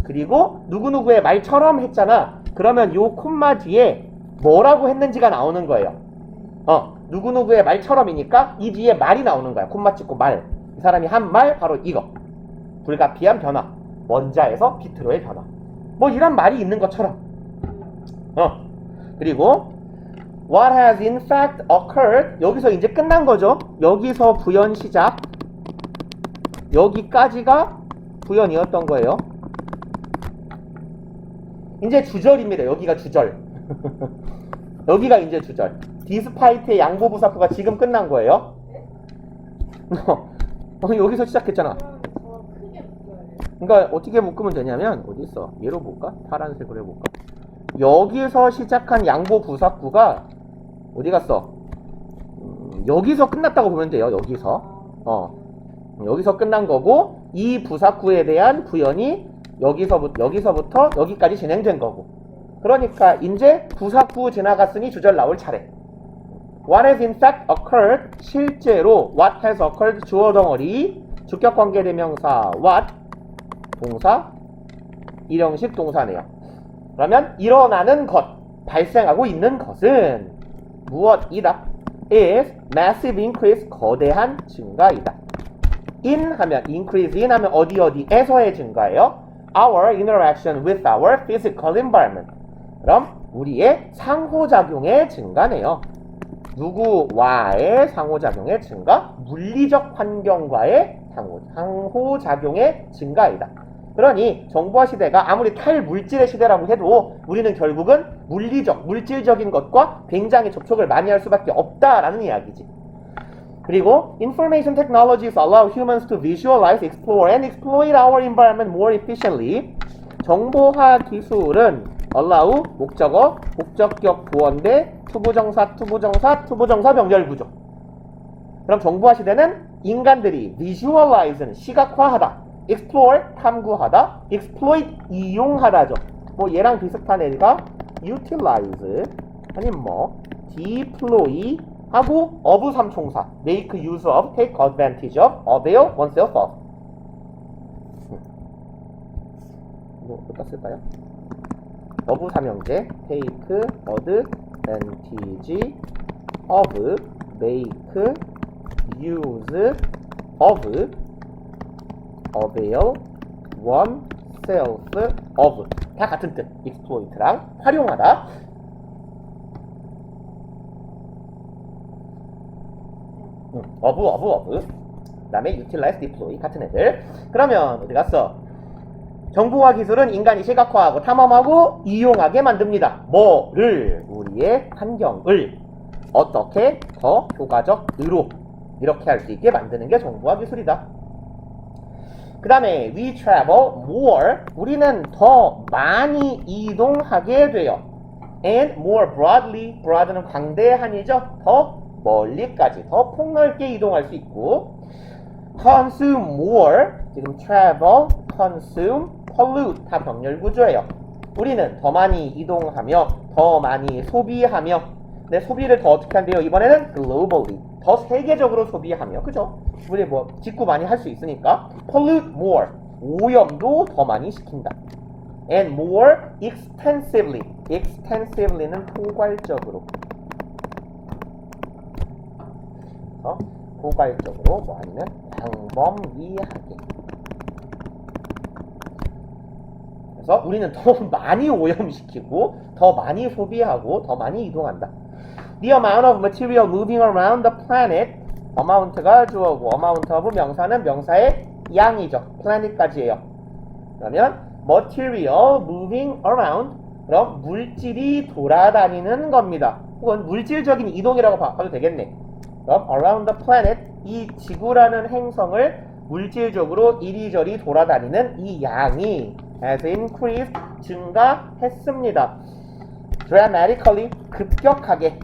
그리고 누구누구의 말처럼 했잖아. 그러면 요 콤마 뒤에 뭐라고 했는지가 나오는 거예요. 누구누구의 말처럼이니까 이 뒤에 말이 나오는 거야. 콤마 찍고 말. 이 사람이 한 말 바로 이거. 불가피한 변화. 원자에서 비트로의 변화. 뭐 이런 말이 있는 것처럼. 그리고 What has in fact occurred 여기서 이제 끝난 거죠. 여기서 부연 시작 여기까지가 부연이었던 거예요. 이제 주절입니다. 여기가 주절. 여기가 이제 주절. 디스파이트의 양보부사구가 지금 끝난 거예요. 여기서 시작했잖아. 그러니까 어떻게 묶으면 되냐면 어디 있어? 얘로 볼까? 파란색으로 해볼까? 여기서 시작한 양보부사구가 어디 갔어? 여기서 끝났다고 보면 돼요. 여기서 끝난 거고 이 부사구에 대한 부연이 여기서부터 여기까지 진행된 거고. 그러니까 이제 부사구 지나갔으니 주절 나올 차례. What has in fact occurred 실제로 what has occurred 주어 덩어리 주격관계 대명사 what 동사 일형식 동사네요. 그러면 일어나는 것 발생하고 있는 것은 무엇이다? is massive increase 거대한 증가이다. in 하면 increase in 하면 어디에서의 증가예요? Our interaction with our physical environment. 그럼 우리의 상호작용의 증가네요. 누구와의 상호작용의 증가? 물리적 환경과의 상호작용의 증가이다. 그러니 정보화 시대가 아무리 탈물질의 시대라고 해도 우리는 결국은 물질적인 것과 굉장히 접촉을 많이 할 수밖에 없다라는 이야기지. 그리고 Information technologies allow humans to visualize, explore, and exploit our environment more efficiently. 정보화 기술은 allow, 목적어, 목적격 보원대, 투부정사 병렬구조. 그럼 정보화 시대는 인간들이 visualize는 시각화하다, explore 탐구하다, exploit 이용하다죠. 뭐 얘랑 비슷한 애가 utilize 아니면 뭐 deploy 하고 of 삼총사 make use of, take advantage of, avail oneself of. 이거 어디다 쓸까요? of 삼형제 take advantage of, make, use of, avail, oneself of 다 같은 뜻. exploit랑 활용하다. of 그 다음에 utilize, deploy 같은 애들. 그러면 어디 갔어? 정보와 기술은 인간이 시각화하고 탐험하고 이용하게 만듭니다. 뭐를? 우리의 환경을 어떻게 더 효과적으로 이렇게 할 수 있게 만드는 게 정보와 기술이다. 그 다음에 we travel more. 우리는 더 많이 이동하게 돼요. and more broadly. broad는 광대한이죠. 더 멀리까지, 더 폭넓게 이동할 수 있고. consume more. 지금 travel, consume, pollute 다 병렬 구조예요. 우리는 더 많이 이동하며 더 많이 소비하며, 근데 소비를 더 어떻게 한대요? 이번에는 globally, 더 세계적으로 소비하며, 그죠? 우리 뭐 직구 많이 할 수 있으니까. pollute more, 오염도 더 많이 시킨다. and more extensively. extensively는 포괄적으로, 포괄적으로 뭐 아니면 광범위하게. 그래서 우리는 더 많이 오염시키고 더 많이 소비하고 더 많이 이동한다. The amount of material moving around the planet. amount가 주어고 amount of 명사는 명사의 양이죠. planet까지예요. 그러면 material moving around. 그럼 물질이 돌아다니는 겁니다. 혹은 물질적인 이동이라고 봐도 되겠네. 그럼 around the planet, 이 지구라는 행성을 물질적으로 이리저리 돌아다니는 이 양이 has increased, 증가했습니다. dramatically, 급격하게.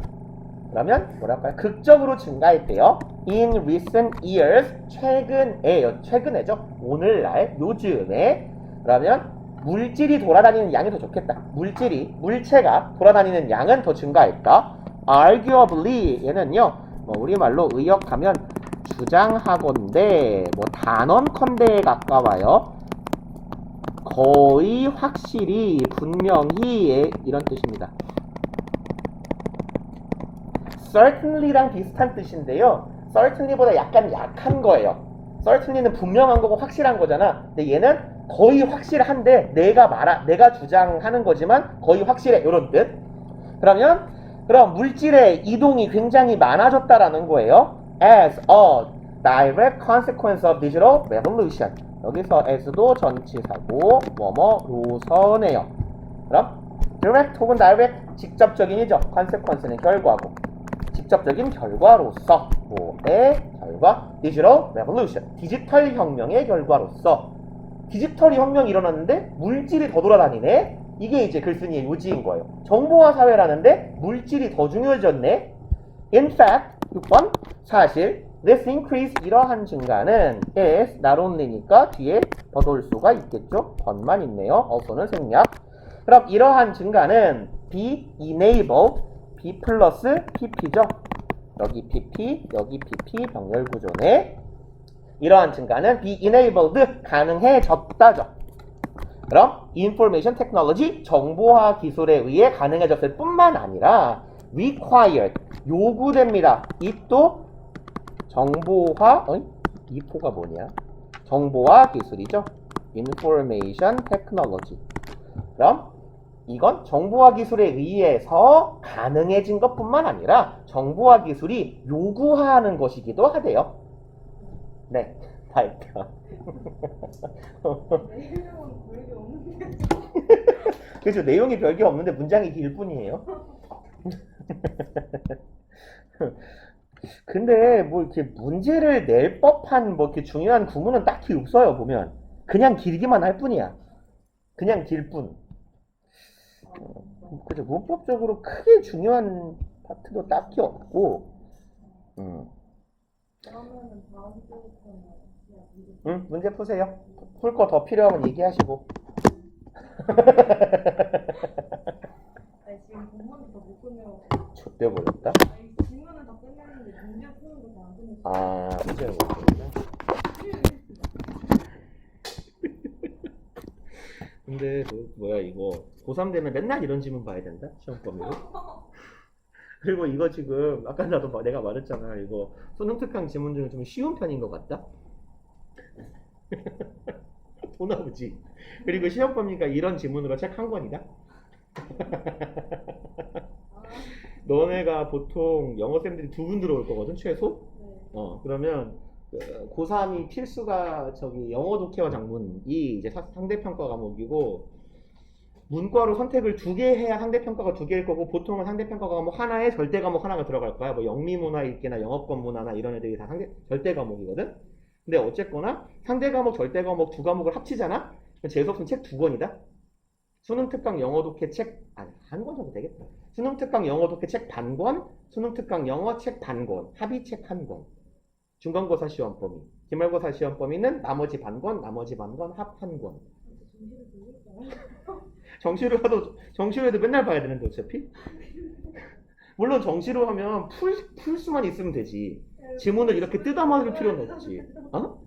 그러면 뭐랄까요? 극적으로 증가했대요. in recent years, 최근에죠. 오늘날, 요즘에. 그러면 물질이 돌아다니는 양이 더 좋겠다. 물체가 돌아다니는 양은 더 증가했다. arguably, 얘는요, 뭐 우리말로 의역하면 주장하건대, 뭐 단언컨대에 가까워요. 거의 확실히, 분명히, 이런 뜻입니다. certainly랑 비슷한 뜻인데요. certainly보다 약간 약한 거예요. certainly는 분명한 거고 확실한 거잖아. 근데 얘는 거의 확실한데 내가 주장하는 거지만 거의 확실해, 이런 뜻. 그럼 물질의 이동이 굉장히 많아졌다라는 거예요. as a direct consequence of digital revolution. 여기서 as도 전치사고 뭐뭐로서네요. 그럼 direct 혹은 direct, 직접적인이죠. consequence는 결과고, 직접적인 결과로서, 뭐의 결과? digital revolution, 디지털 혁명의 결과로서. 디지털 혁명이 일어났는데 물질이 더 돌아다니네. 이게 이제 글쓴이의 요지인 거예요. 정보화 사회라는데 물질이 더 중요해졌네. In fact, 6번, 사실 this increase, 이러한 증가는 is not only니까 뒤에 더올 수가 있겠죠. 번만 있네요. also는 생략. 그럼 이러한 증가는 be enabled, b 플러스 pp죠. 여기 pp, 여기 pp 병렬 구조네. 이러한 증가는 be enabled, 가능해졌다죠. 그럼 information technology, 정보화 기술에 의해 가능해졌을 뿐만 아니라 required, 요구됩니다. 이또 정보화, 이포가 뭐냐? 정보화 기술이죠. information technology. 그럼 이건 정보화 기술에 의해서 가능해진 것뿐만 아니라 정보화 기술이 요구하는 것이기도 하대요. 네, 발표.
내용은 별게 없는데.
그렇죠. 내용이 별게 없는데 문장이 길 뿐이에요. 근데 뭐 이렇게 문제를 낼 법한 뭐 이렇게 중요한 구문은 딱히 없어요. 보면 그냥 길기만 할 뿐이야. 그냥 길 뿐. 그죠. 문법적으로 크게 중요한 파트도 딱히 없고.
그러면은 다음 주부터는
문제 푸세요. 풀 거 더 필요하면 얘기하시고.
아니, 지금 본문도 못 끝내고.
좆돼 버렸다.
아니, 질문은 다 끝냈는데 문제 푸는 거 다 안 끝냈어.
아, 문제를 못 풀었네. 근데 그 뭐야 이거 고3 되면 맨날 이런 질문 봐야 된다? 시험 범위로? 그리고 이거 지금 아까 나도 내가 말했잖아. 이거 수능 특강 지문 중에 좀 쉬운 편인 것 같다. 돈 아버지. 그리고 시험 범위가 이런 지문으로 책 한 권이다.
아,
너네가 보통 영어쌤들이 2분 들어올 거거든 최소.
네.
그러면 고3이 필수가 저기 영어 독해와 작문이 이제 상대평가 과목이고, 문과로 선택을 2개 해야 상대평가가 2개일 거고, 보통은 상대평가 과목 하나에 절대 과목 하나가 들어갈 거야. 뭐 영미문화 읽기나 영어권 문화나 이런 애들이 다 절대 과목이거든. 근데 어쨌거나 상대 과목 절대 과목 2과목을 합치잖아. 재수없으면 책 2권이다. 수능 특강 영어 독해 책 한 권 정도 되겠다. 수능 특강 영어 독해 책 반권, 수능 특강 영어 책 반권, 합의 책 1권. 중간고사 시험 범위, 기말고사 시험 범위는 나머지 반권, 합 1권.
정신을 돌릴까요?
정시로 해도 맨날 봐야 되는데 어차피. 물론 정시로 하면 풀 수만 있으면 되지. 지문을 이렇게 뜯어맞을 필요는 없지. 어?